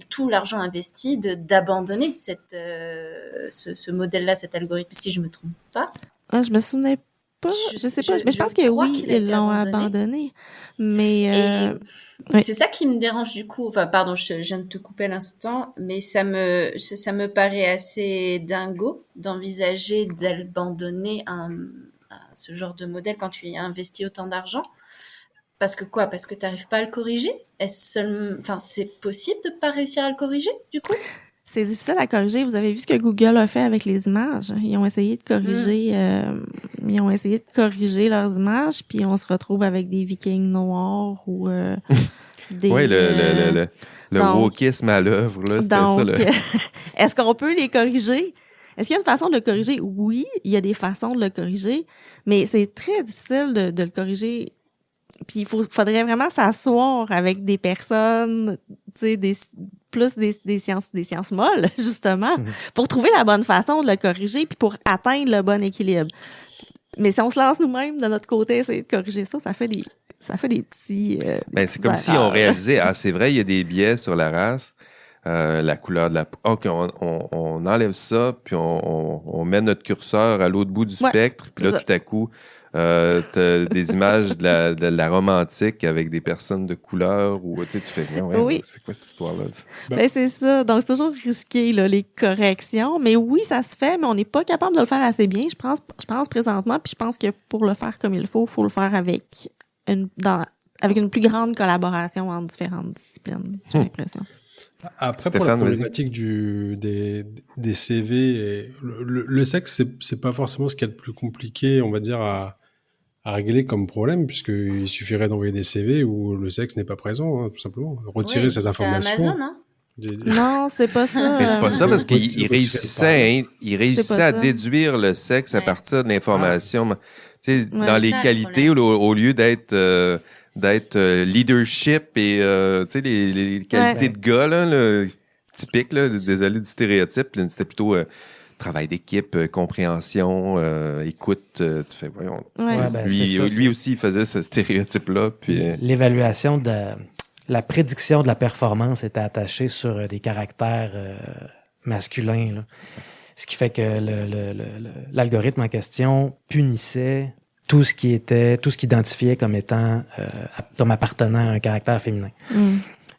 tout l'argent investi d'abandonner ce modèle-là, cet algorithme, si je me trompe pas. Ah, je me souvenais pas. Je sais pas, mais je pense que oui, ils l'ont abandonné. Mais c'est ça qui me dérange du coup. Enfin, pardon, je viens de te couper à l'instant, mais ça me paraît assez dingo d'envisager d'abandonner ce genre de modèle quand tu y as investi autant d'argent. Parce que quoi? Parce que tu n'arrives pas à le corriger? C'est possible de ne pas réussir à le corriger, du coup? C'est difficile à corriger. Vous avez vu ce que Google a fait avec les images. Ils ont essayé de corriger, leurs images, puis on se retrouve avec des Vikings noirs ou des... Oui, le wokisme à l'œuvre, là, c'était ça. Là. Est-ce qu'on peut les corriger? Est-ce qu'il y a une façon de le corriger? Oui, il y a des façons de le corriger, mais c'est très difficile de le corriger. Puis il faudrait vraiment s'asseoir avec des personnes, tu sais, des sciences molles, justement, pour trouver la bonne façon de le corriger puis pour atteindre le bon équilibre. Mais si on se lance nous-mêmes de notre côté, essayer de corriger ça, ça fait des petits... c'est comme si on réalisait, c'est vrai, il y a des biais sur la race, la couleur de la peau. OK, on enlève ça, puis on met notre curseur à l'autre bout du spectre, puis là, tout à coup... t'as des images de la romantique avec des personnes de couleur ou tu fais oui. C'est quoi cette histoire-là? C'est ça. Donc, c'est toujours risqué, là, les corrections. Mais oui, ça se fait, mais on n'est pas capable de le faire assez bien, je pense présentement. Puis je pense que pour le faire comme il faut le faire avec une plus grande collaboration entre différentes disciplines, j'ai l'impression. Après, pour la problématique des CV, le sexe, c'est pas forcément ce qu'il y a de plus compliqué, on va dire, à régler comme problème, puisqu'il suffirait d'envoyer des CV où le sexe n'est pas présent, tout simplement. Retirer cette information. C'est Amazon, hein? Non, c'est pas ça. Mais c'est pas ça parce qu'il réussissait à déduire le sexe à partir de l'information. Tu sais, dans les qualités, au lieu d'être leadership et les qualités de gars là, typiques, là, désolé du stéréotype, là, c'était plutôt travail d'équipe, compréhension, écoute. Tu fais, voyons. Lui aussi, il faisait ce stéréotype-là. Puis l'évaluation de la prédiction de la performance était attachée sur des caractères masculins, là. Ce qui fait que l'algorithme en question punissait tout ce qui identifiait comme appartenant à un caractère féminin.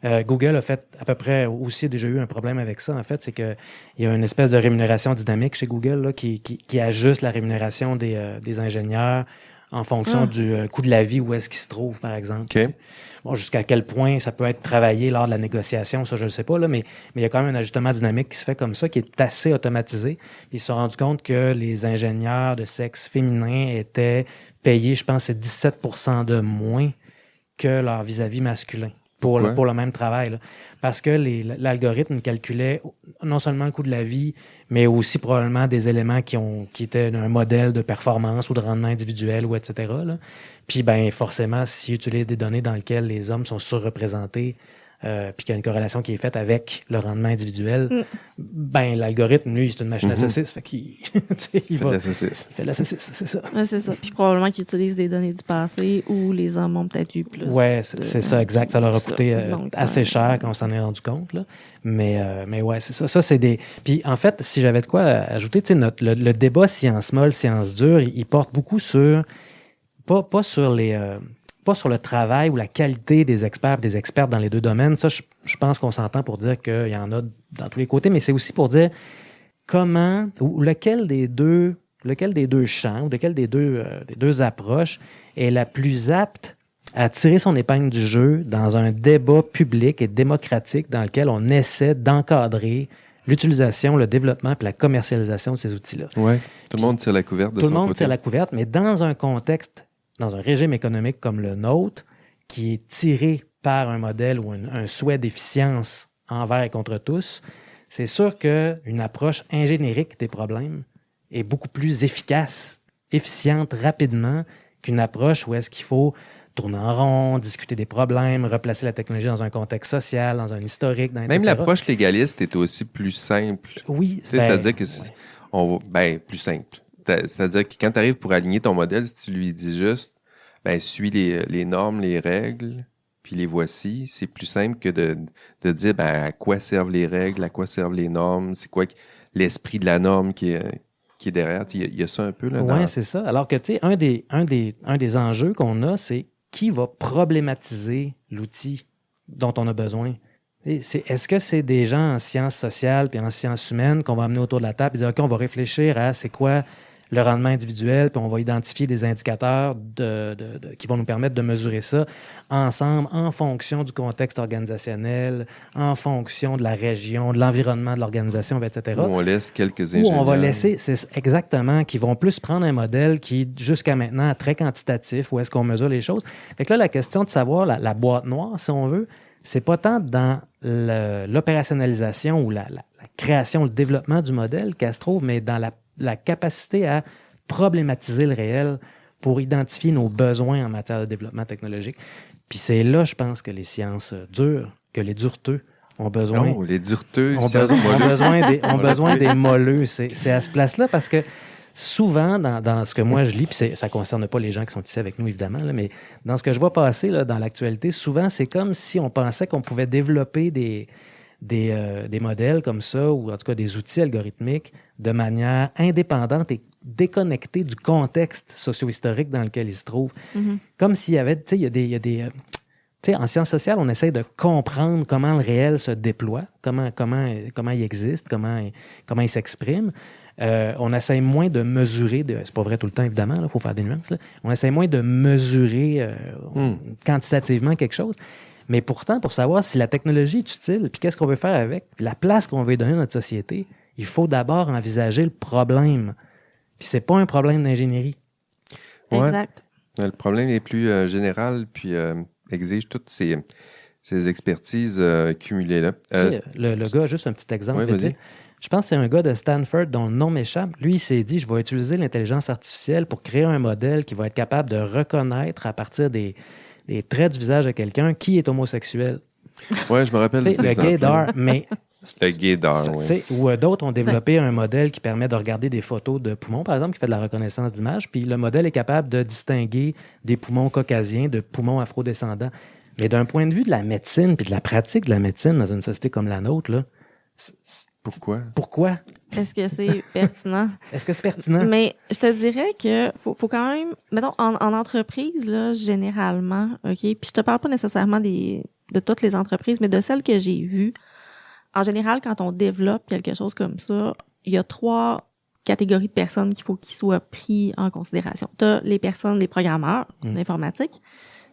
Google a fait à peu près aussi déjà eu un problème avec ça. En fait, c'est que il y a une espèce de rémunération dynamique chez Google là, qui ajuste la rémunération des ingénieurs en fonction du coût de la vie où est-ce qu'ils se trouvent, par exemple. Okay. Bon, jusqu'à quel point ça peut être travaillé lors de la négociation, ça je ne sais pas, là, mais il y a quand même un ajustement dynamique qui se fait comme ça, qui est assez automatisé. Ils se sont rendus compte que les ingénieurs de sexe féminin étaient payés, je pense, c'est 17% de moins que leur vis-à-vis masculin pour le même travail, là. Parce que l'algorithme calculait non seulement le coût de la vie, mais aussi probablement des éléments qui étaient un modèle de performance ou de rendement individuel ou etc. Là. Puis forcément, s'ils utilisent des données dans lesquelles les hommes sont surreprésentés, puis qu'il y a une corrélation qui est faite avec le rendement individuel, l'algorithme, lui, c'est une machine à saucisse. Fait qu'il il fait de la saucisse, c'est ça. Ouais, c'est ça. Puis probablement qu'il utilise des données du passé où les hommes ont peut-être eu plus. Ouais, c'est ça, exact. Ça leur a coûté assez cher quand on s'en est rendu compte, là. Mais ouais, c'est ça. Ça, c'est des... Puis en fait, si j'avais de quoi ajouter, tu sais, le débat science molle, science dure, il porte beaucoup sur... Pas sur le travail ou la qualité des experts et des expertes dans les deux domaines. Ça, je pense qu'on s'entend pour dire qu'il y en a dans tous les côtés, mais c'est aussi pour dire comment ou lequel des deux champs ou lequel des deux approches est la plus apte à tirer son épingle du jeu dans un débat public et démocratique dans lequel on essaie d'encadrer l'utilisation, le développement et la commercialisation de ces outils-là. Oui, tout le monde tire la couverte de son côté. Tout le monde tire la couverte, mais dans un contexte, dans un régime économique comme le nôtre, qui est tiré par un modèle ou un souhait d'efficience envers et contre tous, c'est sûr qu'une approche ingénierique des problèmes est beaucoup plus efficace, efficiente rapidement qu'une approche où est-ce qu'il faut tourner en rond, discuter des problèmes, replacer la technologie dans un contexte social, dans un historique. Même l'approche légaliste est aussi plus simple. Oui. C'est-à-dire que plus simple. C'est-à-dire que quand tu arrives pour aligner ton modèle, si tu lui dis juste suis les normes, les règles, puis les voici, c'est plus simple que de dire à quoi servent les règles, à quoi servent les normes, c'est quoi l'esprit de la norme qui est derrière. Il y a ça un peu là. Oui, c'est ça. Alors que tu sais, un des enjeux qu'on a, c'est qui va problématiser l'outil dont on a besoin. Est-ce que c'est des gens en sciences sociales puis en sciences humaines qu'on va amener autour de la table et dire OK, on va réfléchir à c'est quoi le rendement individuel, puis on va identifier des indicateurs qui vont nous permettre de mesurer ça ensemble en fonction du contexte organisationnel, en fonction de la région, de l'environnement de l'organisation, etc. Où on laisse quelques ingénieurs. Où on va laisser, c'est exactement, qui vont plus prendre un modèle qui, jusqu'à maintenant, est très quantitatif, où est-ce qu'on mesure les choses. Fait que là, la question de savoir la boîte noire, si on veut, c'est pas tant dans l'opérationnalisation ou la création, le développement du modèle qu'elle se trouve, mais dans la capacité à problématiser le réel pour identifier nos besoins en matière de développement technologique. Puis c'est là, je pense, que les sciences dures, que les durteux ont besoin... Oh, les durteux, ont besoin des molleux. C'est à ce place-là parce que souvent, dans ce que moi je lis, puis ça ne concerne pas les gens qui sont ici avec nous, évidemment, là, mais dans ce que je vois passer là, dans l'actualité, souvent, c'est comme si on pensait qu'on pouvait développer des modèles comme ça, ou en tout cas des outils algorithmiques, de manière indépendante et déconnectée du contexte socio-historique dans lequel ils se trouvent. Mm-hmm. Comme s'il y avait, tu sais, il y a des tu sais, en sciences sociales, on essaie de comprendre comment le réel se déploie, comment il existe, comment il s'exprime. On essaie moins de mesurer, c'est pas vrai tout le temps, évidemment, il faut faire des nuances, là. On essaie moins de mesurer quantitativement quelque chose. Mais pourtant, pour savoir si la technologie est utile, puis qu'est-ce qu'on veut faire avec, puis la place qu'on veut donner à notre société, il faut d'abord envisager le problème. Puis c'est pas un problème d'ingénierie. Ouais. Exact. Le problème est plus général, puis exige toutes ces expertises cumulées là. Le gars, juste un petit exemple. Ouais, vas-y. Je pense que c'est un gars de Stanford dont le nom m'échappe. Lui, il s'est dit, je vais utiliser l'intelligence artificielle pour créer un modèle qui va être capable de reconnaître à partir des traits du visage de quelqu'un qui est homosexuel. Oui, je me rappelle de cet exemple. Le gaydar, mais... Le gaydar, oui. Ou d'autres ont développé un modèle qui permet de regarder des photos de poumons, par exemple, qui fait de la reconnaissance d'image, puis le modèle est capable de distinguer des poumons caucasiens de poumons afrodescendants. Mais d'un point de vue de la médecine puis de la pratique de la médecine dans une société comme la nôtre, là, Pourquoi? Est-ce que c'est pertinent? Est-ce que c'est pertinent? Mais je te dirais que faut quand même, mettons, en entreprise, là, généralement, OK, puis je te parle pas nécessairement de toutes les entreprises, mais de celles que j'ai vues. En général, quand on développe quelque chose comme ça, il y a 3 catégories de personnes qu'il faut qu'ils soient pris en considération. Tu as les personnes, les programmeurs d'informatique.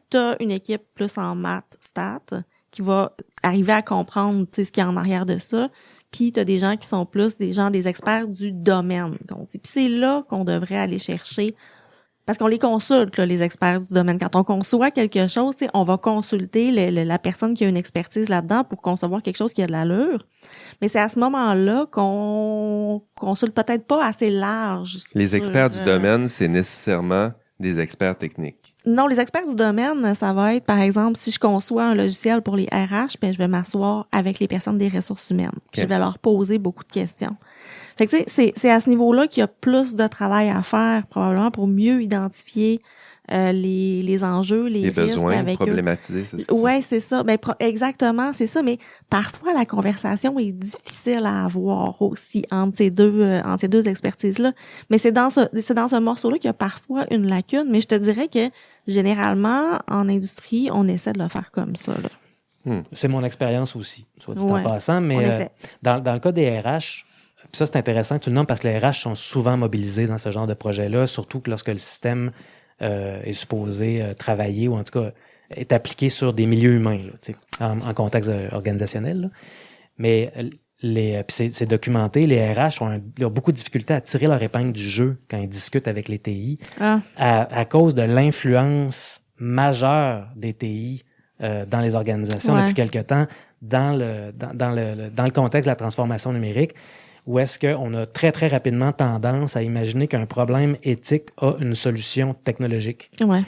Tu as une équipe plus en maths, stats, qui va arriver à comprendre ce qu'il y a en arrière de ça. Puis tu as des gens qui sont plus des experts du domaine, qu'on dit. Puis c'est là qu'on devrait aller chercher, parce qu'on les consulte, là, les experts du domaine. Quand on conçoit quelque chose, on va consulter la personne qui a une expertise là-dedans pour concevoir quelque chose qui a de l'allure. Mais c'est à ce moment-là qu'on consulte peut-être pas assez large. Les experts du domaine, c'est nécessairement des experts techniques. Non, les experts du domaine, ça va être, par exemple, si je conçois un logiciel pour les RH, ben je vais m'asseoir avec les personnes des ressources humaines. Puis je vais leur poser beaucoup de questions. Fait que tu sais, c'est à ce niveau-là qu'il y a plus de travail à faire, probablement, pour mieux identifier les enjeux, les risques besoins, avec problématiser, c'est ça? Ouais, c'est ça. Ben, exactement, c'est ça. Mais parfois, la conversation est difficile à avoir aussi entre ces deux expertises-là. Mais c'est dans ce morceau-là qu'il y a parfois une lacune. Mais je te dirais que généralement, en industrie, on essaie de le faire comme ça, là. C'est mon expérience aussi, soit dit en passant. Mais dans le cas des RH, puis ça, c'est intéressant que tu le nommes parce que les RH sont souvent mobilisés dans ce genre de projet-là, surtout que lorsque le système est supposé travailler, ou en tout cas est appliqué sur des milieux humains, là, en contexte organisationnel. Là. Mais puis c'est documenté, les RH ont beaucoup de difficultés à tirer leur épingle du jeu quand ils discutent avec les TI à cause de l'influence majeure des TI dans les organisations depuis quelque temps dans le contexte de la transformation numérique, où est-ce qu'on a très, très rapidement tendance à imaginer qu'un problème éthique a une solution technologique. Ouais.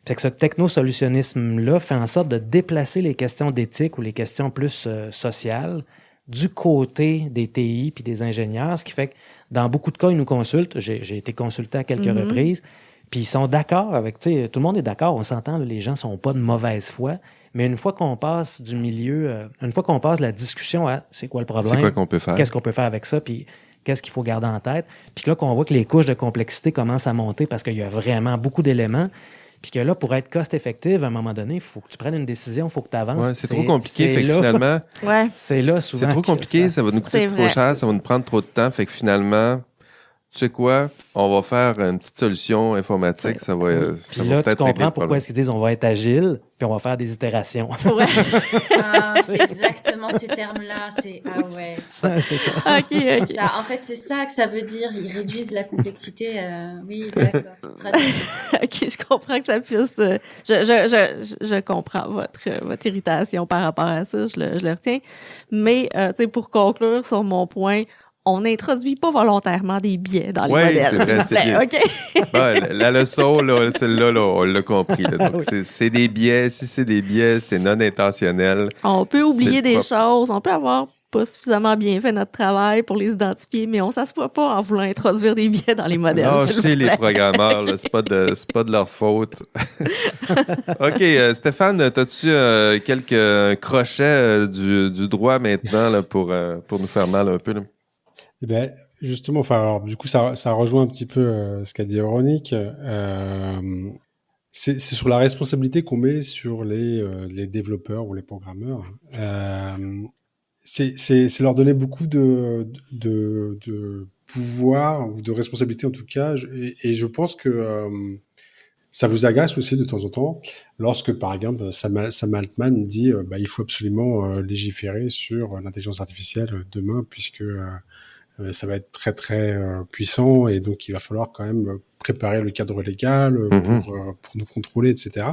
C'est que ce technosolutionnisme-là fait en sorte de déplacer les questions d'éthique ou les questions plus sociales du côté des TI puis des ingénieurs, ce qui fait que dans beaucoup de cas, ils nous consultent. J'ai été consulté à quelques reprises, puis ils sont d'accord avec, tout le monde est d'accord, on s'entend, là, les gens sont pas de mauvaise foi, mais une fois qu'on passe du milieu, une fois qu'on passe la discussion à c'est quoi le problème, c'est quoi qu'on peut faire, qu'est-ce qu'on peut faire avec ça, puis qu'est-ce qu'il faut garder en tête, puis que là, qu'on voit que les couches de complexité commencent à monter parce qu'il y a vraiment beaucoup d'éléments, puis que là, pour être cost-effective, à un moment donné, il faut que tu prennes une décision, il faut que tu avances. Ouais, c'est trop compliqué, fait que finalement, c'est là souvent. C'est trop compliqué, ça va nous coûter trop cher, ça va nous prendre trop de temps, fait que finalement, tu sais quoi, on va faire une petite solution informatique, ça va puis là, tu comprends pourquoi est-ce qu'ils disent on va être agile, puis on va faire des itérations. C'est exactement ces termes-là, c'est ouais. C'est ça. C'est ça. En fait, c'est ça que ça veut dire, ils réduisent la complexité. Oui, d'accord. OK, je comprends que ça puisse... je comprends votre irritation par rapport à ça, je le retiens. Mais, tu sais, pour conclure sur mon point, on n'introduit pas volontairement des biais dans les modèles. Oui, c'est vrai, c'est bien. OK? La leçon, là, celle-là, on l'a compris. Là. Donc, c'est des biais. Si c'est des biais, c'est non intentionnel. On peut oublier des choses. On peut avoir pas suffisamment bien fait notre travail pour les identifier, mais on s'assoit pas en voulant introduire des biais dans les modèles. Non, chez les programmeurs, là, c'est pas de leur faute. OK, Stéphane, as-tu quelques crochets du droit maintenant là, pour nous faire mal un peu? Là? Eh ben, justement, enfin, alors, du coup, ça rejoint un petit peu ce qu'a dit Véronique. C'est sur la responsabilité qu'on met sur les développeurs ou les programmeurs. C'est leur donner beaucoup de pouvoir ou de responsabilité en tout cas. Et je pense que ça vous agace aussi de temps en temps lorsque, par exemple, Sam Altman dit il faut absolument légiférer sur l'intelligence artificielle demain puisque ça va être très très puissant et donc il va falloir quand même préparer le cadre légal pour nous contrôler, etc.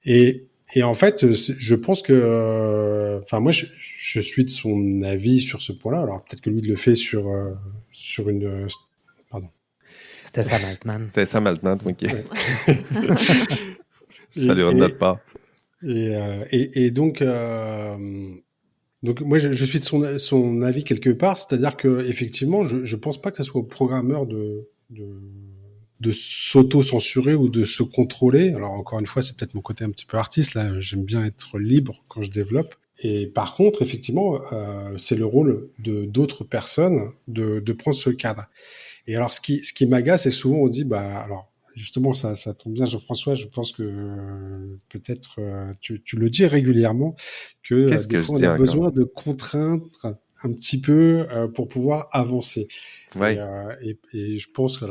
Et en fait, je pense que, moi, je suis de son avis sur ce point-là. Alors peut-être que lui il le fait sur une, pardon. C'était Sam Altman. C'était Sam Altman, ok. Salut de notre part. Et donc. Donc moi je suis de son avis quelque part, c'est-à-dire que effectivement je pense pas que ça soit au programmeur de s'auto-censurer ou de se contrôler. Alors encore une fois c'est peut-être mon côté un petit peu artiste là, j'aime bien être libre quand je développe. Et par contre effectivement c'est le rôle de d'autres personnes de prendre ce cadre. Et alors ce qui m'agace c'est souvent on dit alors justement, ça tombe bien, Jean-François. Je pense que peut-être tu le dis régulièrement que des fois on a besoin de contraindre un petit peu pour pouvoir avancer. Ouais. Et je pense que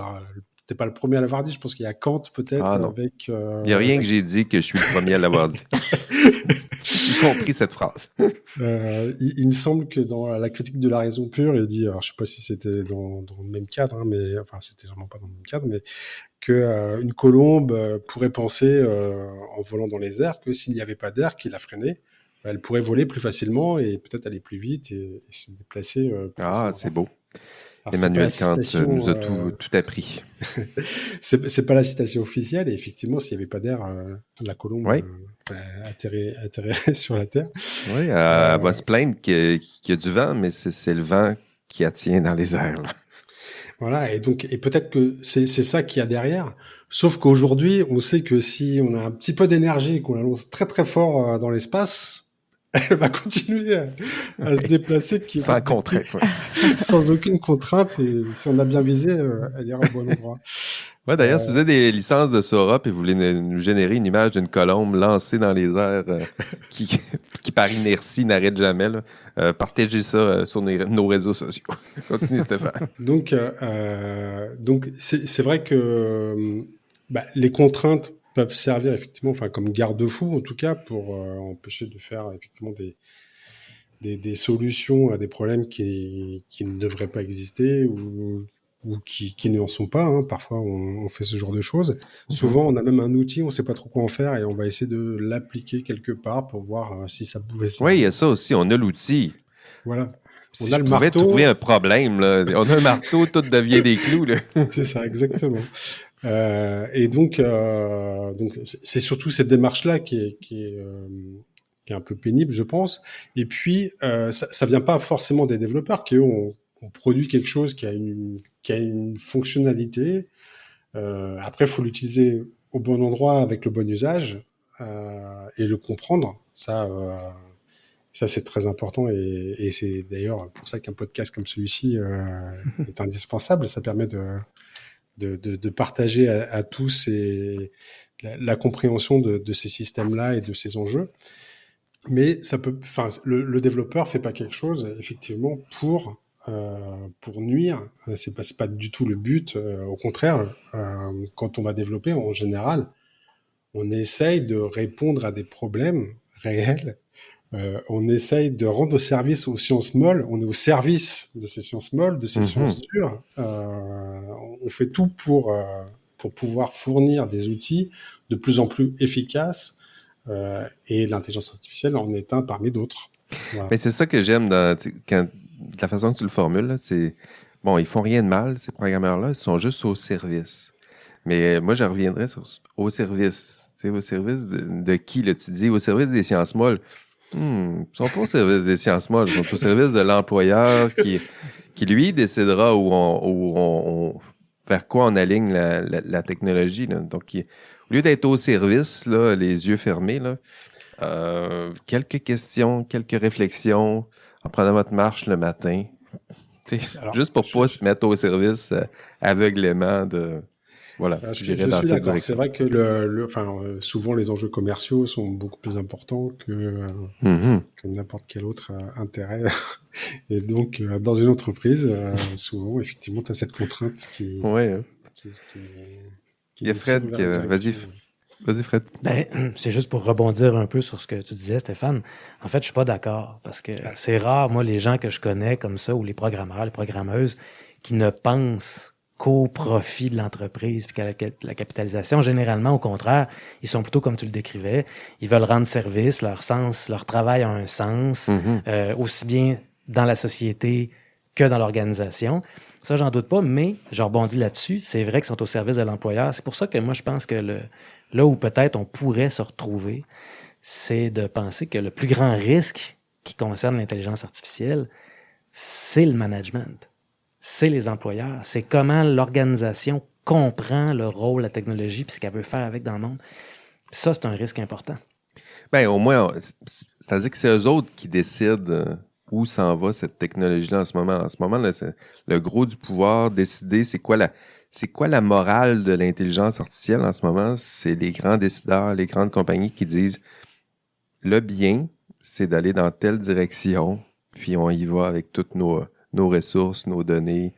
t'es pas le premier à l'avoir dit. Je pense qu'il y a Kant peut-être avec. Il n'y a rien que j'ai dit que je suis le premier à l'avoir dit. J'ai compris cette phrase. Il me semble que dans la critique de la raison pure, il dit, alors je sais pas si c'était dans le même cadre, mais enfin c'était vraiment pas dans le même cadre, mais que une colombe pourrait penser en volant dans les airs que s'il n'y avait pas d'air qui la freinait, elle pourrait voler plus facilement et peut-être aller plus vite et se déplacer plus facilement. C'est beau. Alors, Emmanuel Kant nous a tout appris. C'est pas la citation officielle et effectivement s'il n'y avait pas d'air, la colombe atterrirait sur la Terre. Oui, elle va se plaindre qu'il y a du vent, mais c'est le vent qui la tient dans les airs. Là. Voilà, et peut-être que c'est ça qu'il y a derrière. Sauf qu'aujourd'hui, on sait que si on a un petit peu d'énergie et qu'on la lance très très fort dans l'espace, elle va continuer à se déplacer. Sans contrainte. Sans aucune contrainte, et si on a bien visé, elle ira au bon endroit. Ouais, d'ailleurs, si vous avez des licences de Sora et vous voulez nous générer une image d'une colombe lancée dans les airs qui par inertie n'arrête jamais, là, partagez ça sur nos réseaux sociaux. Continue, Stéphane. Donc c'est vrai que les contraintes peuvent servir effectivement, comme garde-fou en tout cas, pour empêcher de faire effectivement des solutions à des problèmes qui ne devraient pas exister ou qui n'en sont pas. Hein. Parfois, on fait ce genre de choses. Souvent, on a même un outil, on ne sait pas trop quoi en faire et on va essayer de l'appliquer quelque part pour voir si ça pouvait servir. Oui, il y a ça aussi. On a l'outil. Voilà. Si on a le marteau. Trouver un problème, là. On a un marteau, tout devient des clous. Là. C'est ça, exactement. Et donc, c'est surtout cette démarche-là qui est un peu pénible, je pense. Et puis, ça vient pas forcément des développeurs qui, eux, ont produit quelque chose qui a une fonctionnalité. Après, il faut l'utiliser au bon endroit avec le bon usage et le comprendre. Ça, c'est très important et c'est d'ailleurs pour ça qu'un podcast comme celui-ci est indispensable. Ça permet de partager à tous la compréhension de ces systèmes-là et de ces enjeux. Mais le développeur fait pas quelque chose effectivement pour nuire. C'est pas du tout le but. Au contraire, quand on va développer, en général, on essaye de répondre à des problèmes réels. On essaye de rendre service aux sciences molles. On est au service de ces sciences molles, de ces sciences dures. On fait tout pour pouvoir fournir des outils de plus en plus efficaces. Et l'intelligence artificielle en est un parmi d'autres. Voilà. Mais c'est ça que j'aime de la façon que tu le formules. Là, c'est bon, ils font rien de mal, ces programmeurs-là. Ils sont juste au service. Mais moi, je reviendrai au service. Tu sais, au service de qui, là, tu dis? Au service des sciences molles. Ils sont pas au service des sciences molles, ils sont au service de l'employeur qui lui décidera vers quoi on aligne la technologie. Là. Donc, au lieu d'être au service, là, les yeux fermés, là, quelques questions, quelques réflexions en prenant votre marche le matin, juste pour pas se mettre au service aveuglément de... Voilà, je suis d'accord. C'est vrai que souvent les enjeux commerciaux sont beaucoup plus importants que n'importe quel autre intérêt. Et donc, dans une entreprise, souvent, effectivement, tu as cette contrainte qui... Oui. Il y a Fred qui... Vas-y, Fred. Ben, c'est juste pour rebondir un peu sur ce que tu disais, Stéphane. En fait, je suis pas d'accord parce que c'est rare, moi, les gens que je connais comme ça, ou les programmeurs, les programmeuses, qui ne pensent qu'au profit de l'entreprise puis qu'à la capitalisation. Généralement, au contraire, ils sont plutôt comme tu le décrivais. Ils veulent rendre service, leur travail a un sens, aussi bien dans la société que dans l'organisation. Ça, j'en doute pas, mais je rebondis là-dessus. C'est vrai qu'ils sont au service de l'employeur. C'est pour ça que moi, je pense que là où peut-être on pourrait se retrouver, c'est de penser que le plus grand risque qui concerne l'intelligence artificielle, c'est le management. C'est les employeurs. C'est comment l'organisation comprend le rôle, la technologie, puis ce qu'elle veut faire avec dans le monde. Puis ça, c'est un risque important. Bien, au moins, c'est-à-dire que c'est eux autres qui décident où s'en va cette technologie-là en ce moment. En ce moment, là, c'est le gros du pouvoir, décider c'est quoi la morale de l'intelligence artificielle en ce moment. C'est les grands décideurs, les grandes compagnies qui disent le bien, c'est d'aller dans telle direction, puis on y va avec toutes nos ressources, nos données,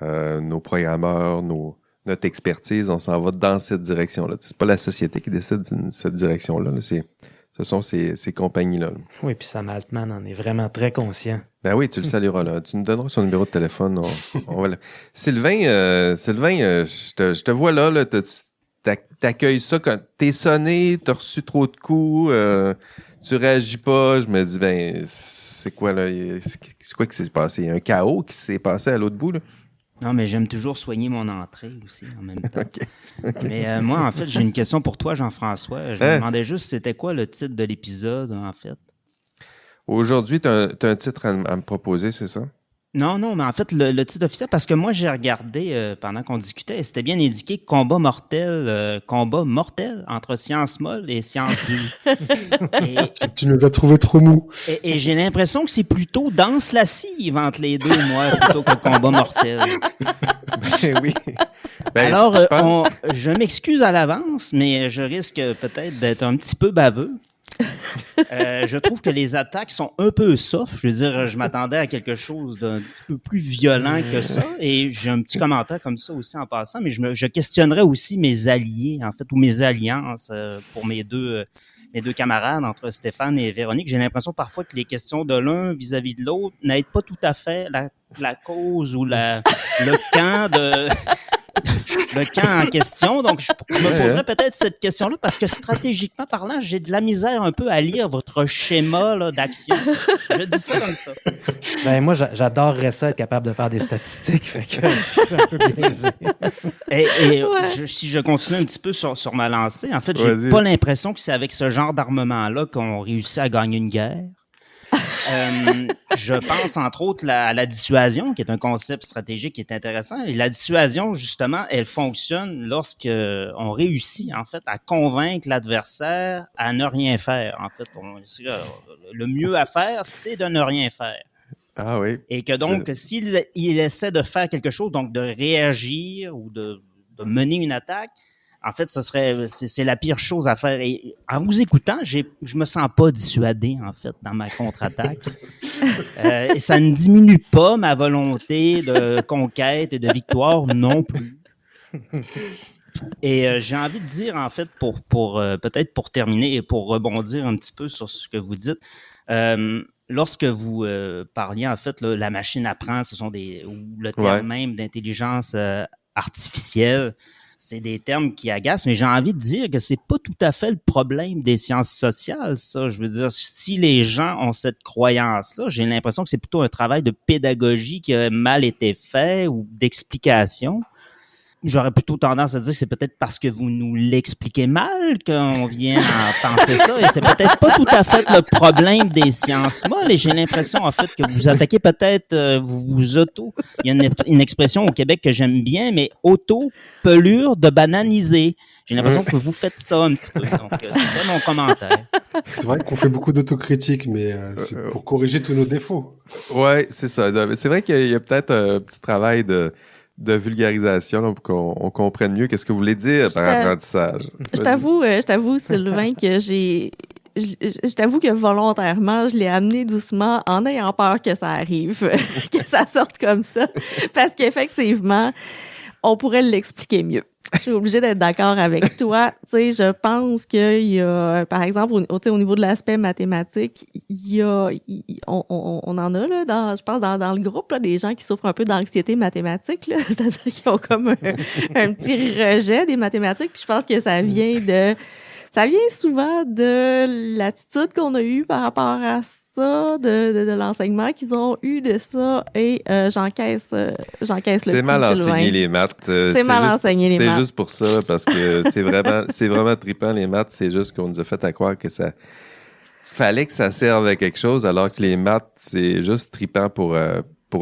nos programmeurs, notre expertise, on s'en va dans cette direction-là. C'est pas la société qui décide de cette direction-là. Là. Ce sont ces compagnies-là. Là. Oui, puis Sam Altman en est vraiment très conscient. Ben oui, tu le salueras là. Tu nous donneras son numéro de téléphone. On va Sylvain, je te vois là t'accueilles ça quand t'es sonné, t'as reçu trop de coups, tu réagis pas. Je me dis, ben... C'est quoi, là? C'est quoi qui s'est passé? Il y a un chaos qui s'est passé à l'autre bout, là? Non, mais j'aime toujours soigner mon entrée aussi, en même temps. Okay. Mais moi, en fait, j'ai une question pour toi, Jean-François. Je me demandais juste, c'était quoi le titre de l'épisode, en fait? Aujourd'hui, tu as un titre à me proposer, c'est ça? Non, mais en fait, le titre officiel, parce que moi, j'ai regardé pendant qu'on discutait, c'était bien indiqué combat mortel entre sciences molles et sciences dures. Tu nous as trouvé trop mou. Et j'ai l'impression que c'est plutôt danse lascive entre les deux, moi, plutôt que combat mortel. Ben oui. Ben, alors, je m'excuse à l'avance, mais je risque peut-être d'être un petit peu baveux. Je trouve que les attaques sont un peu soft. Je veux dire, je m'attendais à quelque chose d'un petit peu plus violent que ça. Et j'ai un petit commentaire comme ça aussi en passant, mais je questionnerais aussi mes alliés, en fait, ou mes alliances pour mes deux mes deux camarades, entre Stéphane et Véronique, j'ai l'impression parfois que les questions de l'un vis-à-vis de l'autre n'aident pas tout à fait la cause ou le camp de... le camp en question. Donc, je me poserais peut-être cette question-là parce que stratégiquement parlant, j'ai de la misère un peu à lire votre schéma là, d'action. Je dis ça comme ça. Ben, moi, j'adorerais ça, être capable de faire des statistiques. Fait que je suis un peu biaisé. Si je continue un petit peu sur ma lancée, en fait, j'ai pas l'impression que c'est avec ce genre d'armement-là qu'on réussit à gagner une guerre. Je pense entre autres à la dissuasion, qui est un concept stratégique qui est intéressant. Et la dissuasion, justement, elle fonctionne lorsque on réussit en fait à convaincre l'adversaire à ne rien faire. En fait, le mieux à faire, c'est de ne rien faire. Ah oui. Et que donc, s'il essaie de faire quelque chose, donc de réagir ou de mener une attaque, en fait, c'est la pire chose à faire. Et en vous écoutant, je me sens pas dissuadé, en fait, dans ma contre-attaque. Et ça ne diminue pas ma volonté de conquête et de victoire non plus. Et j'ai envie de dire, en fait, peut-être pour terminer et pour rebondir un petit peu sur ce que vous dites, lorsque vous parliez, en fait, là, la machine apprend, ou le terme même d'intelligence artificielle, c'est des termes qui agacent, mais j'ai envie de dire que c'est pas tout à fait le problème des sciences sociales, ça. Je veux dire, si les gens ont cette croyance-là, j'ai l'impression que c'est plutôt un travail de pédagogie qui a mal été fait ou d'explication. J'aurais plutôt tendance à dire que c'est peut-être parce que vous nous l'expliquez mal qu'on vient à penser ça. Et c'est peut-être pas tout à fait le problème des sciences molles. Et j'ai l'impression, en fait, que vous attaquez peut-être, il y a une expression au Québec que j'aime bien, mais auto-pelure de bananiser. J'ai l'impression que vous faites ça un petit peu. Donc, c'était mon commentaire. C'est vrai qu'on fait beaucoup d'autocritique, mais c'est pour corriger tous nos défauts. Ouais, c'est ça. C'est vrai qu'il y a peut-être un petit travail de vulgarisation là, pour qu'on comprenne mieux qu'est-ce que vous voulez dire par apprentissage. Je t'avoue, Sylvain, que je t'avoue que volontairement, je l'ai amené doucement en ayant peur que ça arrive, que ça sorte comme ça. Parce qu'effectivement, on pourrait l'expliquer mieux. Je suis obligée d'être d'accord avec toi. Tu sais, je pense qu'il y a, par exemple, au niveau de l'aspect mathématique, on en a là, je pense dans le groupe là, des gens qui souffrent un peu d'anxiété mathématique, là, c'est-à-dire qu'ils ont comme un petit rejet des mathématiques. Puis je pense que ça vient souvent de l'attitude qu'on a eue par rapport à ça, de l'enseignement qu'ils ont eu de ça, et j'encaisse le C'est mal enseigné les maths. C'est mal enseigné les maths. C'est juste pour ça, parce que c'est vraiment trippant les maths. C'est juste qu'on nous a fait à croire que ça fallait que ça serve à quelque chose, alors que les maths, c'est juste trippant pour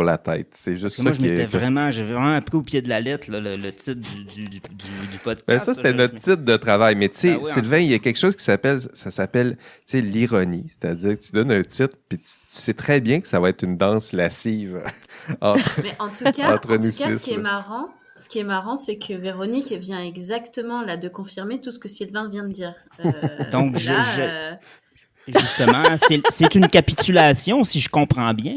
la tête. C'est juste ça. Moi, j'avais vraiment appris au pied de la lettre là, le titre du podcast. Ben ça, c'était notre titre de travail. Mais tu sais, Sylvain, il y a quelque chose qui s'appelle l'ironie. C'est-à-dire que tu donnes un titre, puis tu sais très bien que ça va être une danse lascive Mais en tout cas, six, ce qui est marrant, c'est que Véronique vient exactement là de confirmer tout ce que Sylvain vient de dire. Donc, justement, c'est une capitulation, si je comprends bien.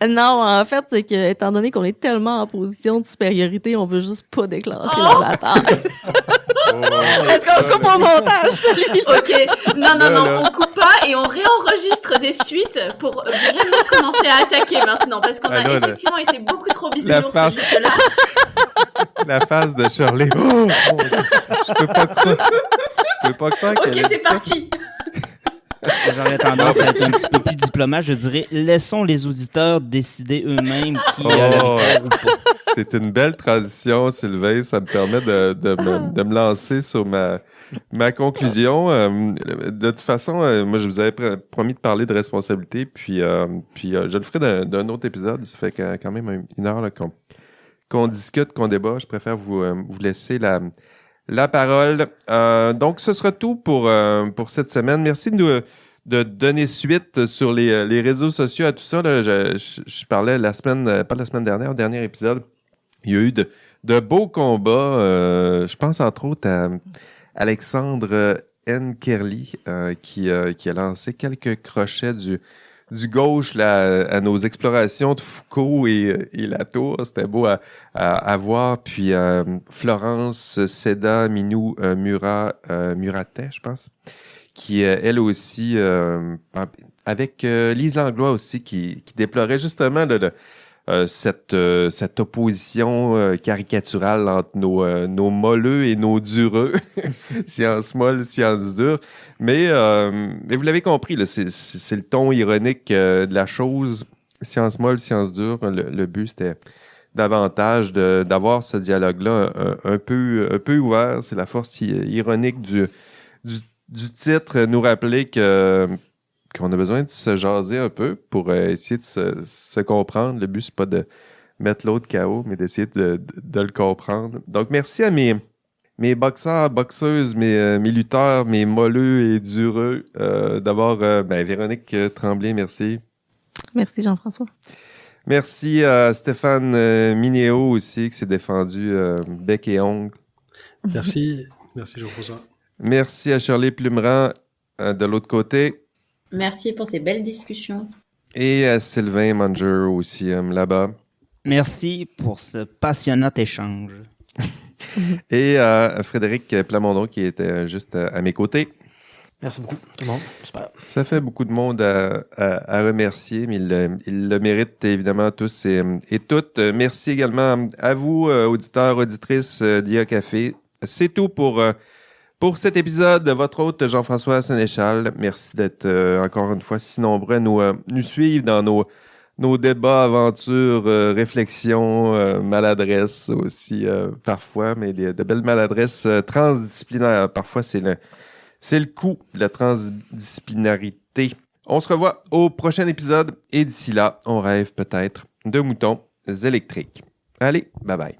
Non, en fait, c'est que, étant donné qu'on est tellement en position de supériorité, on veut juste pas déclencher la bataille. Est-ce qu'on coupe au montage, celui-là? OK. Non, on coupe pas et on réenregistre des suites pour vraiment commencer à attaquer maintenant, parce qu'on a effectivement été beaucoup trop bisounours jusque-là. La phase de Shirley. Oh, je peux pas croire qu'elle OK, c'est parti. J'aurais tendance à être un petit peu plus diplomate. Je dirais, laissons les auditeurs décider eux-mêmes qui a la victoire ou pas. C'est une belle transition, Sylvain. Ça me permet de me lancer sur ma conclusion. De toute façon, moi, je vous avais promis de parler de responsabilité, puis je le ferai d'un autre épisode. Ça fait quand même une heure là, qu'on discute, qu'on débat. Je préfère vous laisser la parole. Donc, ce sera tout pour cette semaine. Merci de donner suite sur les réseaux sociaux à tout ça. Là. Je parlais pas la semaine dernière, au dernier épisode. Il y a eu de beaux combats. Je pense entre autres à Alexandre N. Kerly qui a lancé quelques crochets du gauche là, à nos explorations de Foucault et la tour. C'était beau à voir. Puis Florence Seda Minou Muratet, je pense, qui elle aussi, avec Lise Langlois aussi, qui déplorait justement cette opposition caricaturale entre nos molleux et nos dureux, science molle, science dure. Mais vous l'avez compris, là, c'est le ton ironique de la chose, science molle, science dure. Le but, c'était davantage d'avoir ce dialogue-là un peu ouvert. C'est la force ironique du titre, nous rappeler qu'on a besoin de se jaser un peu pour essayer de se comprendre. Le but, c'est pas de mettre l'autre KO, mais d'essayer de le comprendre. Donc, merci à mes boxeurs, boxeuses, mes lutteurs, mes molleux et dureux d'avoir... Véronique Tremblay, merci. Merci, Jean-François. Merci à Stéphane Minéo aussi, qui s'est défendu bec et ongle. Merci Jean-François. Merci à Shirley Plumeran de l'autre côté. Merci pour ces belles discussions. Et à Sylvain Manger aussi, là-bas. Merci pour ce passionnant échange. Et à Frédéric Plamondon qui était juste à mes côtés. Merci beaucoup, tout le monde. Super. Ça fait beaucoup de monde à remercier, mais ils le méritent évidemment tous et toutes. Merci également à vous, auditeurs, auditrices d'IA Café. C'est tout pour cet épisode de votre hôte Jean-François Sénéchal. Merci d'être encore une fois si nombreux à nous suivre dans nos débats, aventures, réflexions, maladresses aussi parfois, mais de belles maladresses transdisciplinaires. Parfois, c'est le coût de la transdisciplinarité. On se revoit au prochain épisode et d'ici là, on rêve peut-être de moutons électriques. Allez, bye bye.